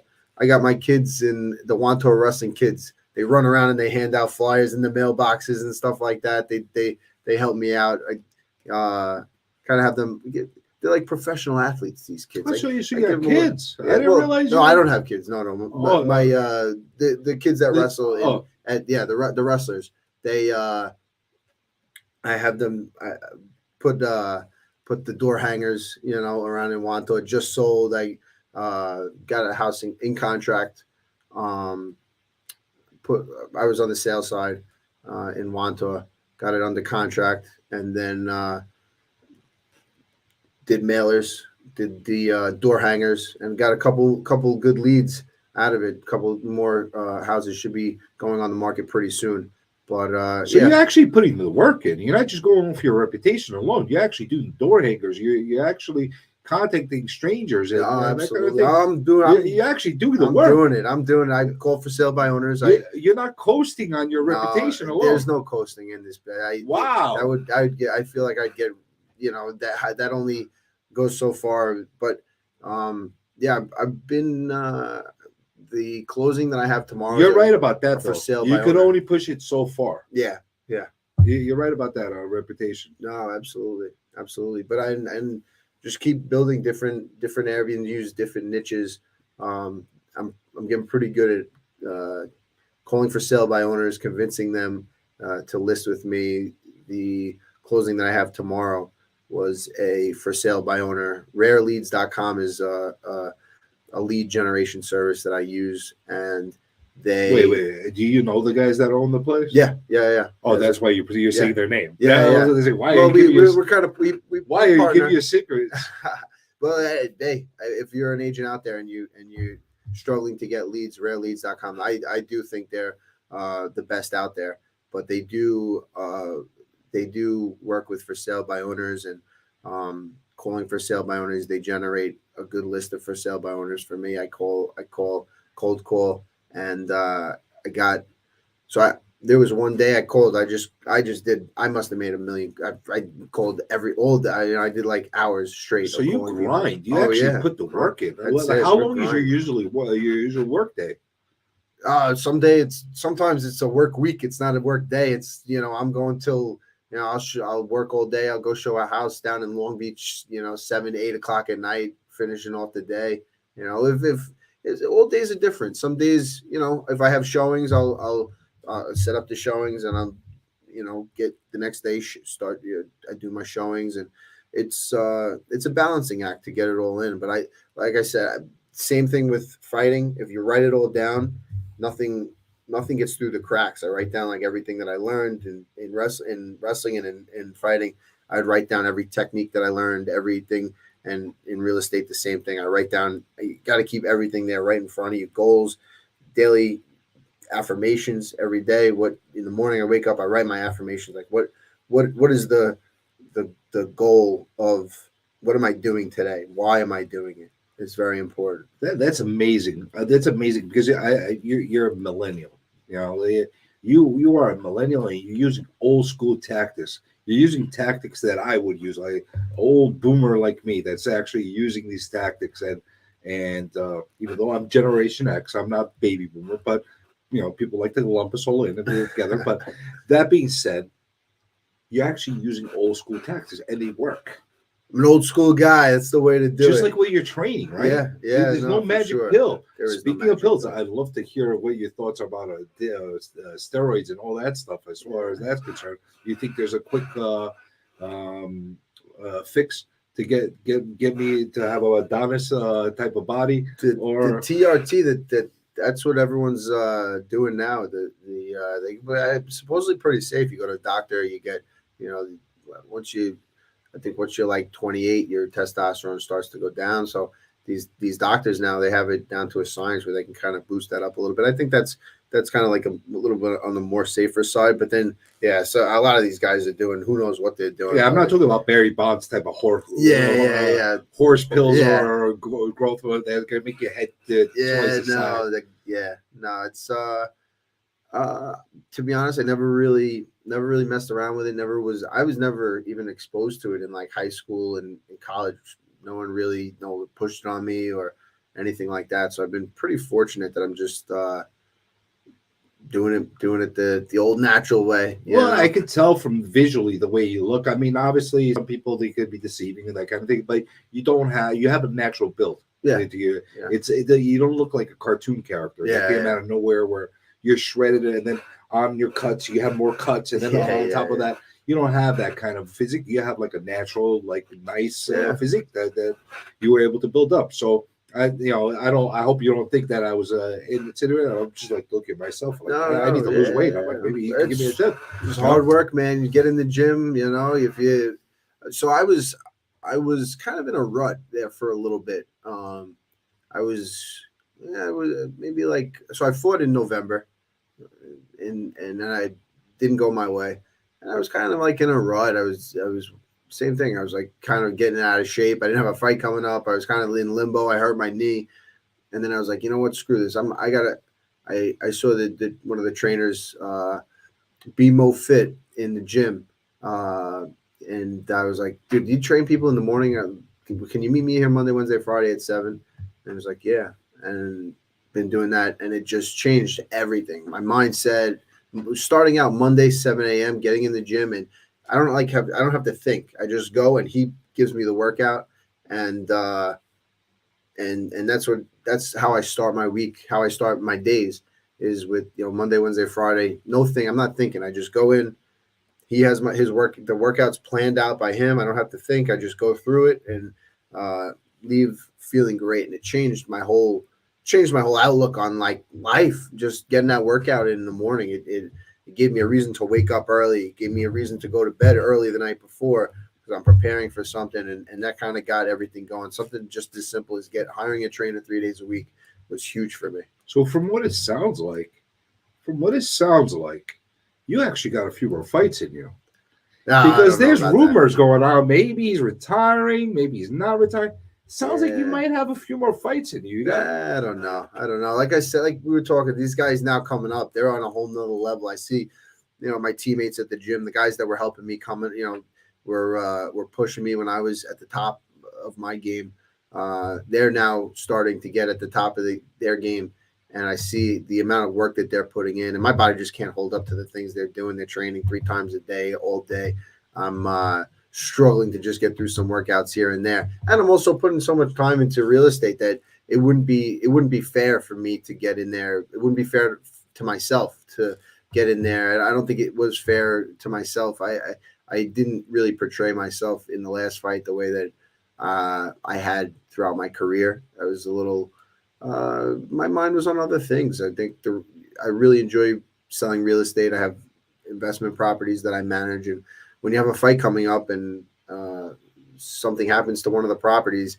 my kids in the Wantor Wrestling Kids. They run around and they hand out flyers in the mailboxes and stuff like that. They help me out. I kind of have them. They're like professional athletes. These kids. Oh, so you I got give them kids? yeah, I didn't realize. No, I don't have kids. No. The kids that The- wrestle oh. the wrestlers. They I have them put the door hangers around in Wanto. Just sold. I got a house in contract. Um, I was on the sales side in Wanto. Got it under contract, and then did mailers, did the door hangers, and got a couple good leads out of it. A couple more houses should be going on the market pretty soon. But So you're actually putting the work in. You're not just going for your reputation alone. You're actually doing door hangers. You're actually contacting strangers and that kind of thing. You actually do the work. I'm doing it. I call for sale by owners. You're not coasting on your reputation alone. There's no coasting in this. Wow. I feel like I'd get, that only goes so far. But I've been the closing that I have tomorrow. You're right about that. For sale. You could only push it so far. Yeah. You're right about that. Reputation. No, absolutely. But and just keep building different avenues, different niches. I'm getting pretty good at calling for sale by owners, convincing them to list with me. The closing that I have tomorrow was a for sale by owner. Rareleads.com is a lead generation service that I use, and wait. Do you know the guys that own the place? Yeah. Oh, that's why you're saying their name. Yeah. Why? Well, we're kind of why are you giving you secrets? Well, hey, if you're an agent out there and you're struggling to get leads, rareleads.com, I do think they're the best out there. But they do work with for sale by owners, and calling for sale by owners. They generate a good list of for sale by owners for me. I cold call, and there was one day I called. I just did. I must have made $1 million. I called I did like hours straight. So you grind. You actually put the work in. How long is your usual work day? Sometimes it's a work week. It's not a work day. It's I'm going till I'll work all day. I'll go show a house down in Long Beach. 7 to 8 o'clock at night, finishing off the day. If all days are different. Some days, if I have showings, I'll set up the showings, and I'll get the next day start. I do my showings, and it's a balancing act to get it all in. But like I said, same thing with fighting. If you write it all down, nothing gets through the cracks. I write down like everything that I learned in wrestling and in fighting. I'd write down every technique that I learned, everything. And in real estate, the same thing. I write down. You got to keep everything there right in front of you. Goals, daily affirmations every day. What in the morning I wake up, I write my affirmations. Like what is the goal of what am I doing today? Why am I doing it? It's very important. That's amazing. That's amazing because you're a millennial. You are a millennial, and you're using old school tactics. You're using tactics that I would use, like old boomer like me, that's actually using these tactics, and And even though I'm Generation X, I'm not baby boomer, but people like to lump us all in and do it together. But that being said, you're actually using old school tactics and they work. I'm an old school guy. That's the way to do Just it. like what you're training, right? Yeah, yeah. There's no for magic sure. pill. There is no Speaking of magic pills, pill. I'd love to hear what your thoughts are about steroids and all that stuff as far as that's concerned. You think there's a quick um, fix to get me to have a Adonis type of body? The Or TRT that's what everyone's doing now. They supposedly pretty safe. You go to a doctor, you get once you're like 28, your testosterone starts to go down. So these doctors now, they have it down to a science where they can kind of boost that up a little bit. I think that's kind of like a little bit on the more safer side. But then so a lot of these guys are doing who knows what they're doing. yeah, I'm not talking about Barry Bonds type of horse. Horse pills or growth that can make your head twice the size. No, it's to be honest, I never really messed around with it. I was never even exposed to it in like high school and in college. No one really pushed it on me or anything like that. So I've been pretty fortunate that I'm just doing it the old natural way. I could tell from visually the way you look. I mean, obviously some people, they could be deceiving and that kind of thing, but you have a natural build. You don't look like a cartoon character that came out of nowhere where you're shredded and then on your cuts you have more cuts and then on top of that you don't have that kind of physique. You have like a natural, like nice physique that you were able to build up. So I hope you don't think that I was inconsiderate. I'm just like looking at myself like I need to lose weight. I'm like, maybe you can give me a tip. It's hard work, man. You get in the gym, so I was kind of in a rut there for a little bit. I was maybe like, so I fought in November and then I didn't go my way. And I was kind of like in a rut. I was same thing. I was like kind of getting out of shape. I didn't have a fight coming up. I was kind of in limbo. I hurt my knee. And then I was like, you know what? Screw this. I saw that one of the trainers be Mo Fit in the gym. And I was like, dude, do you train people in the morning? Can you meet me here Monday, Wednesday, Friday at 7? And I was like, yeah. And been doing that. And it just changed everything. My mindset, starting out Monday, 7 a.m., getting in the gym. And I don't have to think. I just go and he gives me the workout. And that's how I start my week, how I start my days is with, Monday, Wednesday, Friday. I'm not thinking. I just go in. He has the workouts planned out by him. I don't have to think. I just go through it and leave feeling great. And it changed my whole outlook on like life. Just getting that workout in the morning. It gave me a reason to wake up early. It gave me a reason to go to bed early the night before because I'm preparing for something. And that kind of got everything going. Something just as simple as hiring a trainer 3 days a week was huge for me. So from what it sounds like, you actually got a few more fights in you. Because there's rumors going on. Maybe he's retiring. Maybe he's not retiring. Sounds like you might have a few more fights in you. I don't know. Like I said, like we were talking, these guys now coming up, they're on a whole nother level. I see, my teammates at the gym, the guys that were helping me coming, were pushing me when I was at the top of my game. They're now starting to get at the top of their game. And I see the amount of work that they're putting in, and my body just can't hold up to the things they're doing. They're training 3 times a day, all day. I'm struggling to just get through some workouts here and there, and I'm also putting so much time into real estate that it wouldn't be fair for me to get in there. It wouldn't be fair to myself to get in there. I don't think it was fair to myself. I didn't really portray myself in the last fight the way that I had throughout my career. I was a little. My mind was on other things. I think I really enjoy selling real estate. I have investment properties that I manage, and when you have a fight coming up and something happens to one of the properties,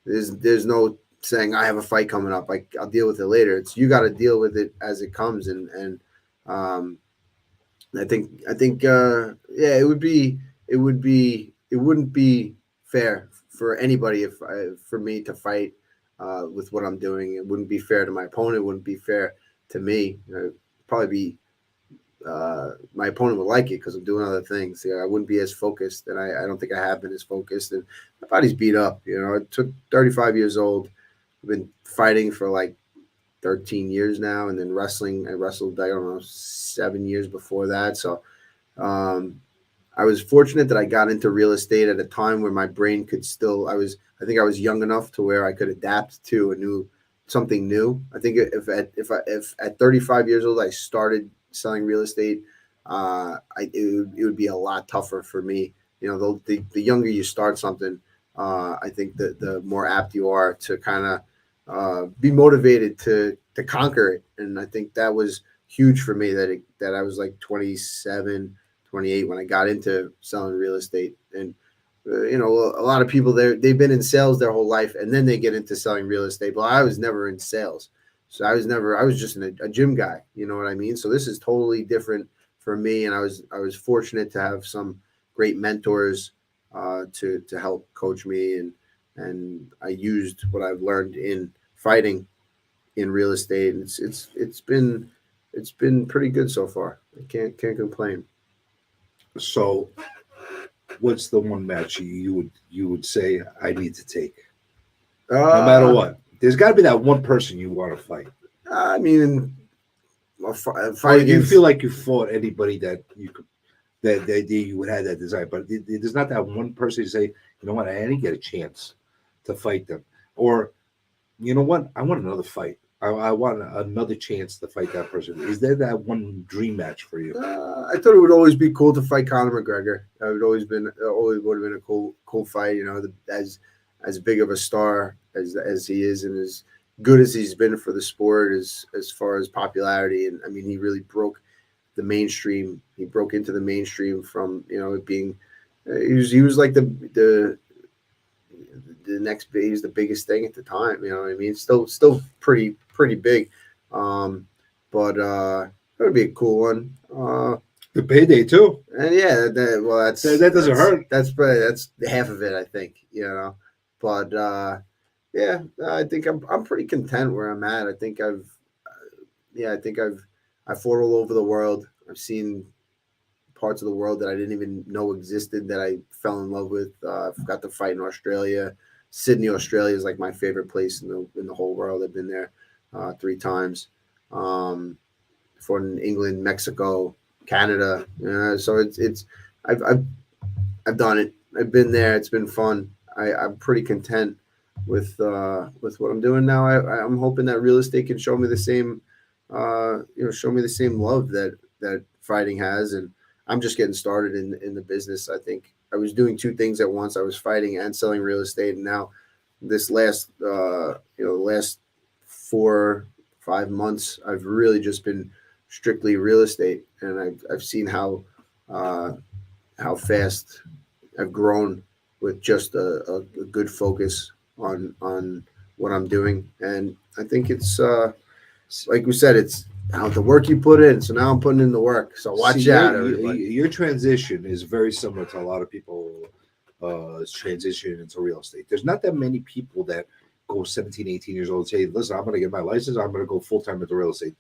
there's no saying I have a fight coming up. I'll deal with it later. It's you got to deal with it as it comes, and I think it wouldn't be fair for anybody for me to fight. With what I'm doing, it wouldn't be fair to my opponent. It wouldn't be fair to me. Probably be my opponent would like it because I'm doing other things. I wouldn't be as focused, and I don't think I have been as focused. And my body's beat up. I took 35 years old. I've been fighting for like 13 years now, and then wrestling. I wrestled, I don't know, 7 years before that. So um, I was fortunate that I got into real estate at a time where my brain could still. I think I was young enough to where I could adapt to something new. I think if at 35 years old I started selling real estate, it would be a lot tougher for me. The younger you start something, I think the more apt you are to kind of be motivated to conquer it. And I think that was huge for me that I was like 27, 28 when I got into selling real estate. And a lot of people they've been in sales their whole life and then they get into selling real estate. But I was never in sales. So I was just a gym guy, you know what I mean? So this is totally different for me. And I was fortunate to have some great mentors to help coach me, and I used what I've learned in fighting in real estate. And it's been pretty good so far. I can't complain. So, what's the one match you would say I need to take, no matter Uh, what? There's got to be that one person you want to fight, I mean, a or fight you against. feel like you fought anybody that you could that you would have that desire. But there's not that one person you say, you know what, I didn't get a chance to fight them, or you know what, I want another fight. I want another chance to fight that person. Is there that one dream match for you? I thought it would always be cool to fight Conor McGregor. That always would have been a cool fight. As big of a star as he is, and as good as he's been for the sport as far as popularity. And I mean, he really broke the mainstream. He broke into the mainstream from it being. He was like the next he was the biggest thing at the time. You know what I mean? Still pretty big. Um, but that would be a cool one. The payday too. And yeah, That doesn't hurt. That's half of it, I think. But yeah, I think I'm pretty content where I'm at. I think I fought all over the world. I've seen parts of the world that I didn't even know existed that I fell in love with. I've got to fight in Australia. Sydney, Australia is like my favorite place in the whole world. I've been there 3 times. Um, fought in England, Mexico, Canada. So I've I've done it. I've been there. It's been fun. I'm pretty content with what I'm doing now. I'm hoping that real estate can show me the same, show me the same love that fighting has. And I'm just getting started in the business. I think I was doing 2 things at once. I was fighting and selling real estate, and now this last 4 5 months, I've really just been strictly real estate, and I've seen how fast I've grown with just a good focus on what I'm doing. And I think it's like we said, it's how the work you put in. So now I'm putting in the work. So watch See, out, everybody. your transition is very similar to a lot of people transition into real estate. There's not that many people that go 17, 18 years old and say, listen, I'm going to get my license. I'm going to go full time into real estate.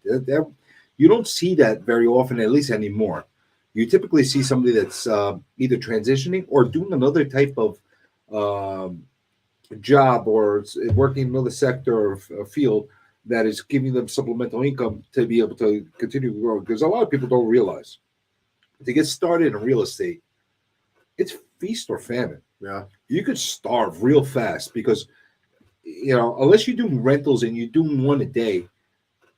You don't see that very often, at least anymore. You typically see somebody that's either transitioning or doing another type of um, job, or working in another sector or field that is giving them supplemental income to be able to continue to grow. Because a lot of people don't realize to get started in real estate, it's feast or famine. Yeah. You could starve real fast because unless you're doing rentals and you're doing one a day,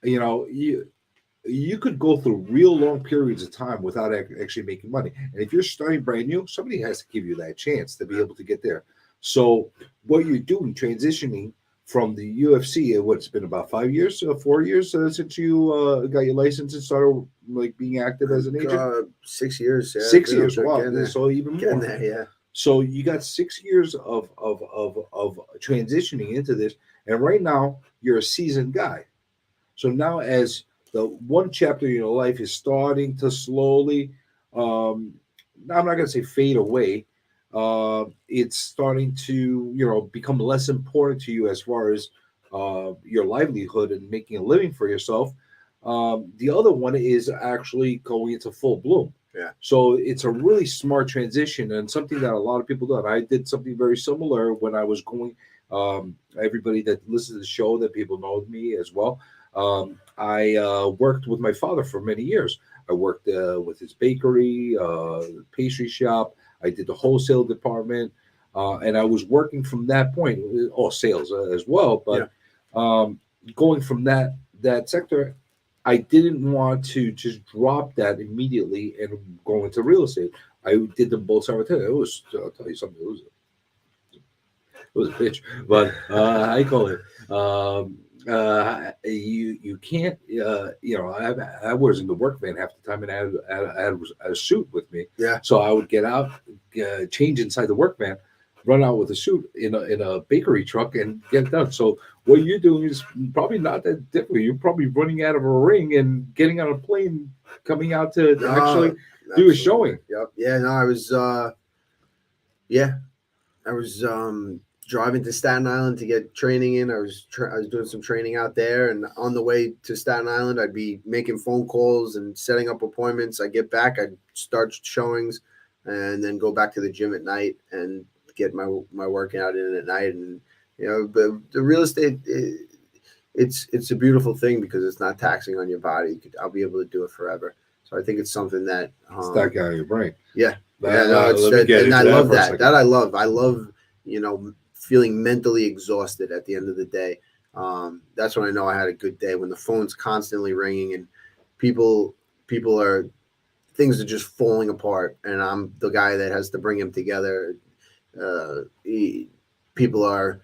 you could go through real long periods of time without actually making money. And if you're starting brand new, somebody has to give you that chance to be able to get there. So what you're doing, transitioning from the UFC, what's been about 5 years, 4 years since you got your license and started like being active as an agent? 6 years. Yeah, 6 years. Wow. Getting So even there. more. Getting there, yeah. So you got 6 years of transitioning into this, and right now you're a seasoned guy. So now, as the one chapter in your life is starting to slowly, I'm not going to say fade away. It's starting to, become less important to you as far as your livelihood and making a living for yourself. The other one is actually going into full bloom. Yeah. So it's a really smart transition and something that a lot of people do. And I did something very similar when I was going Everybody that listens to the show, that people know me as well. I worked with my father for many years. I worked with his bakery, pastry shop. I did the wholesale department, and I was working from that point, or sales as well. Yeah. But going from that sector, I didn't want to just drop that immediately and go into real estate. I did them both simultaneously. It was, I'll tell you something, it was a bitch, but I call it. You can't, I was in the work van half the time, and I had a suit with me. Yeah. So I would get out, change inside the work van, run out with a suit in a bakery truck, and get it done. So what you're doing is probably not that different. You're probably running out of a ring and getting on a plane, coming out to actually do a showing. Yep. Yeah. No, I was. Yeah, I was driving to Staten Island to get training in. I was doing some training out there, and on the way to Staten Island, I'd be making phone calls and setting up appointments. I get back, I'd start showings, and then go back to the gym at night and get my workout in at night. And but the real estate, it's a beautiful thing because it's not taxing on your body. I'll be able to do it forever. So I think it's something that Stuck out of your brain. Yeah. Let It's me get and I into love for a that. second. That I love. I love feeling mentally exhausted at the end of the day. That's when I know I had a good day, when the phone's constantly ringing and people are things are just falling apart, and I'm the guy that has to bring them together. People are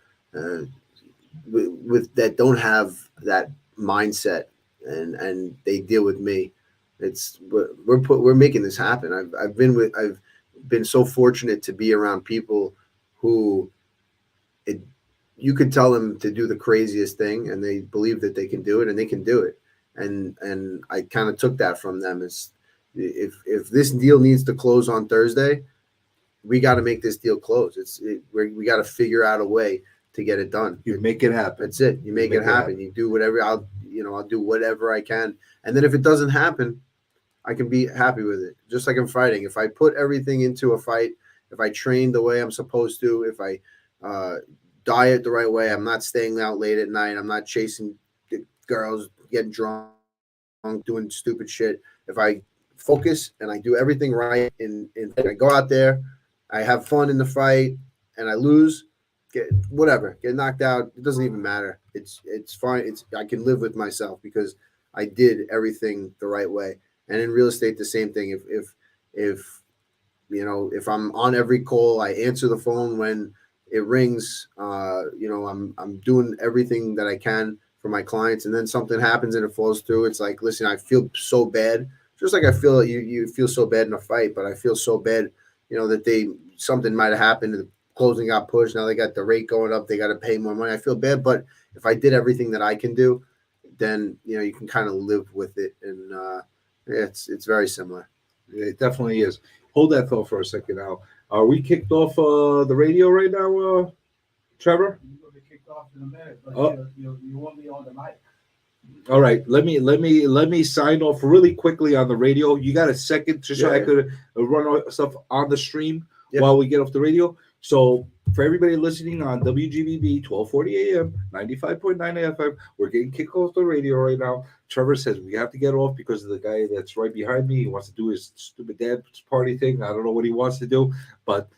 with that don't have that mindset, and they deal with me. We're making this happen. I've been so fortunate to be around people who it you could tell them to do the craziest thing and they believe that they can do it, and they can do it. And I kind of took that from them. Is if this deal needs to close on Thursday, we got to make this deal close. We got to figure out a way to get it done. You make it happen. That's it. You make it happen. You do whatever. I'll do whatever I can. And then if it doesn't happen, I can be happy with it. Just like I'm fighting. If I put everything into a fight, if I train the way I'm supposed to, if I diet the right way, I'm not staying out late at night, I'm not chasing girls, getting drunk, doing stupid shit. If I focus and I do everything right, and I go out there, I have fun in the fight, and I lose, get knocked out, it doesn't even matter. It's fine. I can live with myself because I did everything the right way. And in real estate, the same thing. If I'm on every call, I answer the phone when it rings. I'm doing everything that I can for my clients, and then something happens and it falls through. It's like, listen, I feel so bad. Just like I feel you feel so bad in a fight, but I feel so bad, that something might have happened. The closing got pushed. Now they got the rate going up. They got to pay more money. I feel bad, but if I did everything that I can do, then you can kind of live with it, and it's very similar. It definitely is. Hold that thought for a second now. Are we kicked off the radio right now, Trevor? You'll be kicked off in a minute, but Oh. you won't be on the mic. All right, let me sign off really quickly on the radio. You got a second just so I could run stuff on the stream while we get off the radio. So for everybody listening on WGBB 1240 AM 95.9 FM, we're getting kicked off the radio right now. Trevor says we have to get off because of the guy that's right behind me. He wants to do his stupid dance party thing. I don't know what he wants to do, but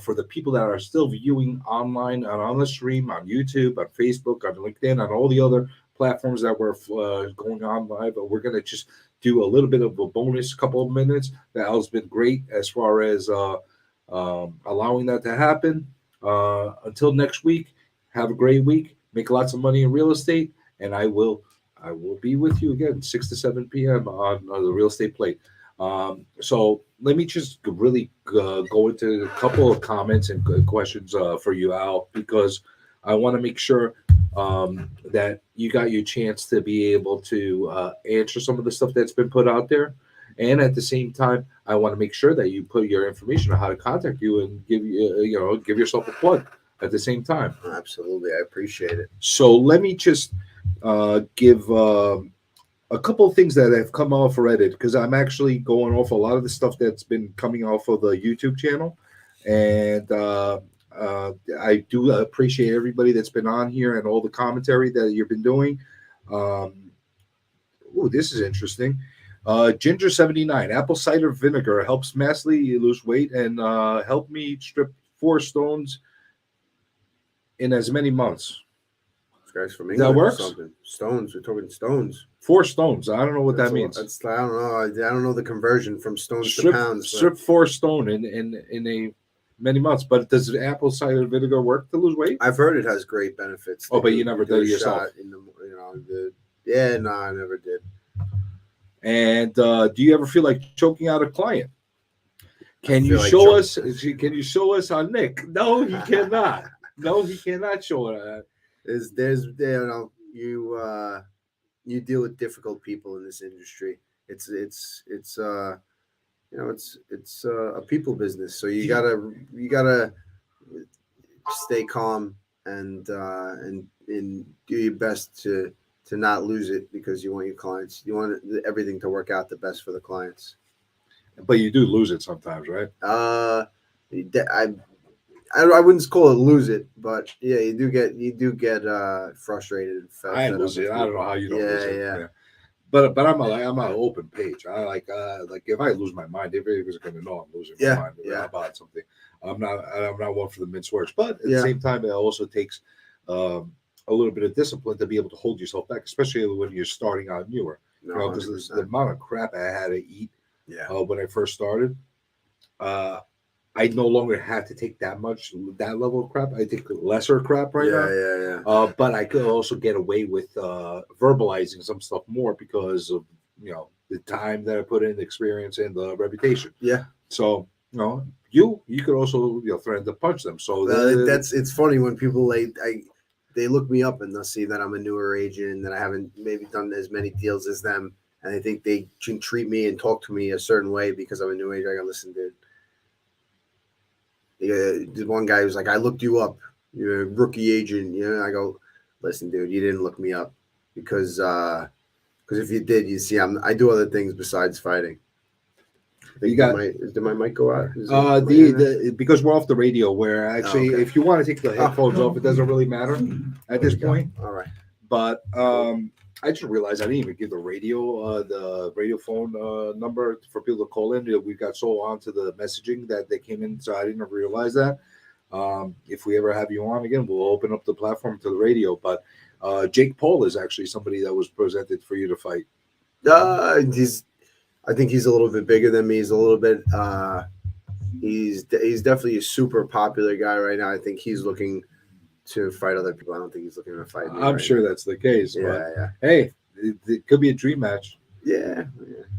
for the people that are still viewing online and on the stream, on YouTube, on Facebook, on LinkedIn, on all the other platforms that we're going on live, but we're going to just do a little bit of a bonus couple of minutes. That has been great as far as allowing that to happen. Until next week, have a great week. Make lots of money in real estate, and I will be with you again 6 to 7 p.m. on the Real Estate Plate. So let me just really go into a couple of comments and questions for you, Al, because I want to make sure that you got your chance to be able to answer some of the stuff that's been put out there. And at the same time, I want to make sure that you put your information on how to contact you and give yourself a plug at the same time. Absolutely. I appreciate it. So let me just give a couple of things that have come off Reddit, because I'm actually going off a lot of the stuff that's been coming off of the YouTube channel. And I do appreciate everybody that's been on here and all the commentary that you've been doing. This is interesting. Ginger 79 apple cider vinegar helps massively lose weight and help me strip 4 stones in as many months. This guy's from That England or works? something. Stones. We're talking stones. 4 stones. I don't know what that I means. don't know. I don't know the conversion from stones Strip, to pounds. strip 4 stone in a many months. But does apple cider vinegar work to lose weight? I've heard it has great benefits. Oh, but you never did it yourself. No, I never did. And do you ever feel like choking out a client? Can you show us? Can you show us on Nick? No, he cannot. No, he cannot show it. You deal with difficult people in this industry. It's a people business. So you gotta stay calm and do your best to not lose it, because you want your clients. You want everything to work out the best for the clients. But you do lose it sometimes, right? I wouldn't call it lose it, but yeah, you do get frustrated. I lose it. I don't know how you don't lose it. Yeah. But I'm an open page. I like if I lose my mind, everybody's gonna know I'm losing my mind about something. I'm not one for the mince words. But at the same time, it also takes a little bit of discipline to be able to hold yourself back, especially when you're starting out newer. No, because the amount of crap I had to eat when I first started, I no longer had to take that level of crap. I take lesser crap now. Yeah. But I could also get away with verbalizing some stuff more because of the time that I put in, the experience, and the reputation. Yeah. So you could also threaten to punch them. So it's funny when people they look me up and they'll see that I'm a newer agent and that I haven't maybe done as many deals as them, and they think they can treat me and talk to me a certain way because I'm a new agent. I go, listen, dude. There's one guy who's like, I looked you up. You're a rookie agent. I go, listen, dude, you didn't look me up because if you did, you see, I do other things besides fighting. Did my mic go out? Because we're off the radio, where actually, if you want to take the headphones off, it doesn't really matter at this point. All right. But I just realized I didn't even give the radio phone number for people to call in. We got so onto the messaging that they came in, so I didn't realize that. If we ever have you on again, we'll open up the platform to the radio. But Jake Paul is actually somebody that was presented for you to fight. I think he's a little bit bigger than me. He's a little bit. He's definitely a super popular guy right now. I think he's looking to fight other people. I don't think he's looking to fight me. I'm sure that's the case. Yeah. Hey, it could be a dream match. Yeah.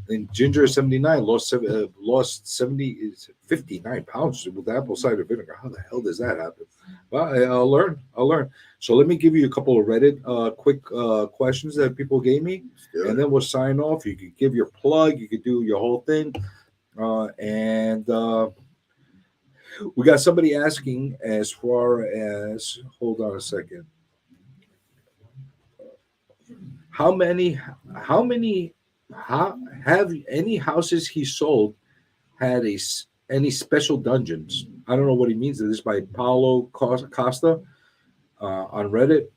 And Ginger 79 lost 59 pounds with apple cider vinegar. How the hell does that happen? Well, I'll learn. So let me give you a couple of Reddit quick questions that people gave me, and then we'll sign off. You could give your plug. You could do your whole thing. And we got somebody asking as far as, hold on a second. How have any houses he sold had any special dungeons? I don't know what he means. This is by Paulo Costa on Reddit.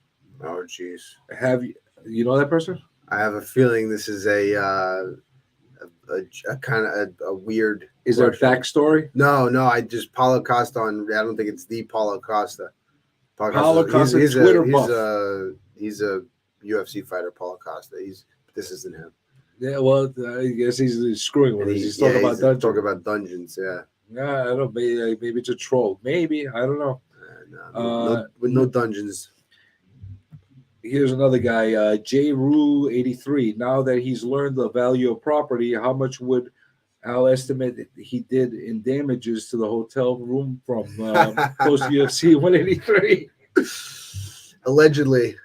Oh, jeez. Have you know that person? I have a feeling this is a kind of a weird. Is there a backstory? No. I just Paulo Costa on. I don't think it's the Paulo Costa. Paulo Costa, he's Twitter buff. buff. He's a UFC fighter, Paulo Costa. This isn't him. Yeah, well, I guess he's screwing with us. He's talking about dungeons. Talking about dungeons, yeah. Yeah, I don't know. Maybe it's a troll. Maybe, I don't know. With no dungeons. Here's another guy, J. Rue 83. Now that he's learned the value of property, how much would Al estimate he did in damages to the hotel room from post UFC 183? Allegedly.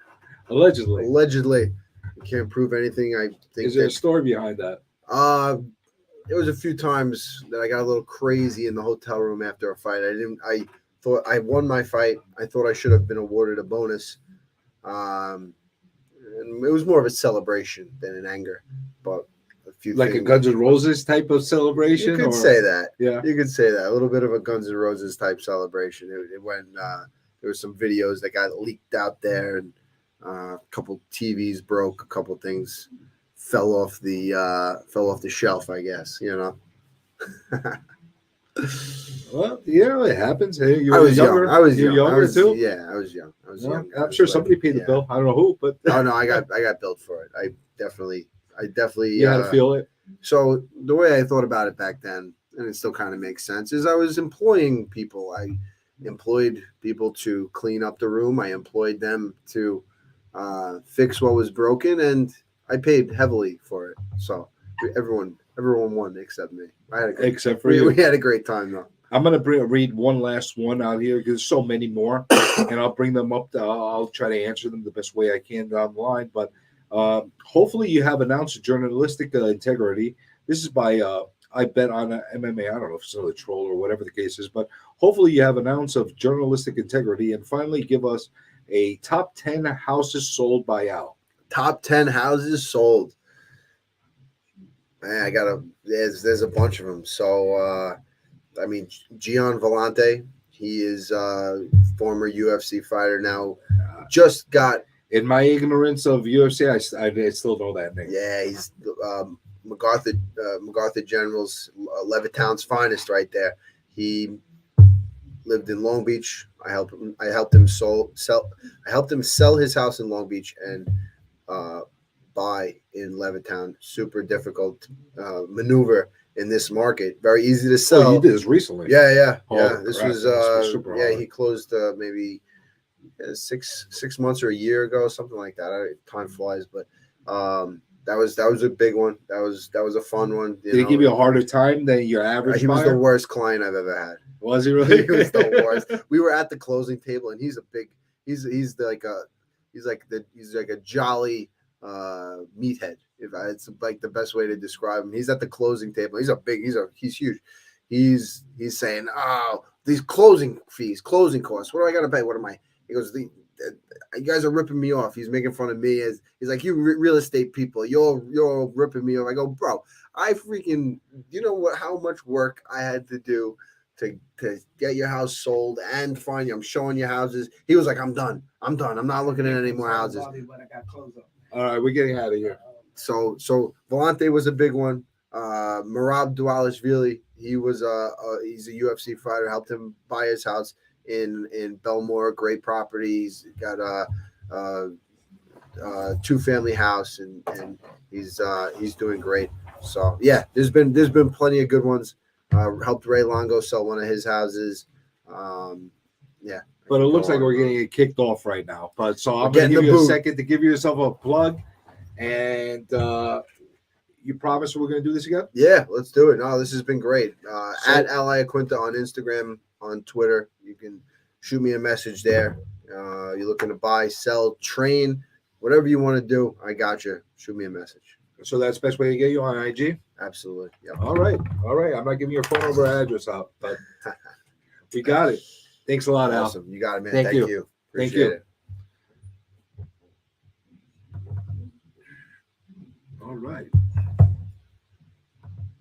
I can't prove anything. I think. Is there a story behind that? There was a few times that I got a little crazy in the hotel room after a fight. I thought I won my fight. I thought I should have been awarded a bonus. And it was more of a celebration than an anger. But few like a things. Guns N' Roses type of celebration. You could or, say that. yeah. You could say that. A little bit of a Guns N' Roses type celebration. It when there were some videos that got leaked out there, and a couple TVs broke, a couple things fell off the shelf. I guess Well, it happens. Hey, you I were was younger. young. I was You're young. younger too. Yeah, I was young. I was Well, young. I I'm was sure like- somebody paid the yeah. bill. I don't know who, but Oh no, I got billed for it. I definitely. you had to feel it. So the way I thought about it back then, and it still kind of makes sense, is I was employing people. I employed people to clean up the room. I employed them to fix what was broken, and I paid heavily for it. So everyone won except me. I had a great, Except for you. we had a great time though. I'm gonna read one last one out here because there's so many more, and I'll bring them up. I'll try to answer them the best way I can down the line. But hopefully, you have an ounce of journalistic integrity. This is by I bet on MMA. I don't know if it's another troll or whatever the case is, but hopefully, you have an ounce of journalistic integrity, and finally give us a top 10 houses sold by Al. Top 10 houses sold. Man, there's a bunch of them. So I mean, Gian Vellante, he is a former UFC fighter now. Just got. In my ignorance of UFC, I still know that name. Yeah, he's MacArthur General's Levittown's finest right there. He lived in Long Beach. I helped him sell his house in Long Beach and buy in Levittown. Super difficult maneuver in this market. Very easy to sell. Oh, you did this recently. Yeah. Oh, This crap. was super yeah. hard. He closed maybe 6 months or a year ago, something like that. Time flies, but that was a big one. That was a fun one. Did he give you a harder time than your average He was buyer? the worst client I've ever had. Was he really? He was the worst. We were at the closing table, and he's like a jolly meathead. It's like the best way to describe him. He's at the closing table. He's huge. He's saying, "Oh, these closing fees, closing costs. What do I got to pay? What am I?" He goes, "You guys are ripping me off." He's making fun of me. He's like, "You real estate people, you're ripping me off." I go, "Bro, I freaking, you know what? How much work I had to do to get your house sold and find you. I'm showing you houses." He was like, I'm done. I'm not looking at any more houses. When I got closed up. All right, we're getting out of here. So Vellante was a big one. Merab Dvalishvili, he's a UFC fighter. Helped him buy his house in Belmore. Great property. He's got a 2-family house, and he's doing great. So yeah, there's been plenty of good ones. Helped Ray Longo sell one of his houses. Yeah. But it looks like we're getting it kicked off right now. But so I'm going to give you a second to give yourself a plug. And you promise we're going to do this again? Yeah, let's do it. No, this has been great. At Iaquinta on Instagram, on Twitter. You can shoot me a message there. You're looking to buy, sell, train, whatever you want to do. I got you. Shoot me a message. So that's the best way to get you on IG? Absolutely. Yep. All right. I'm not giving your phone number or address out, but we got it. Thanks a lot, Al. Awesome. You got it, man. Thank you. Appreciate Thank you. it. All right.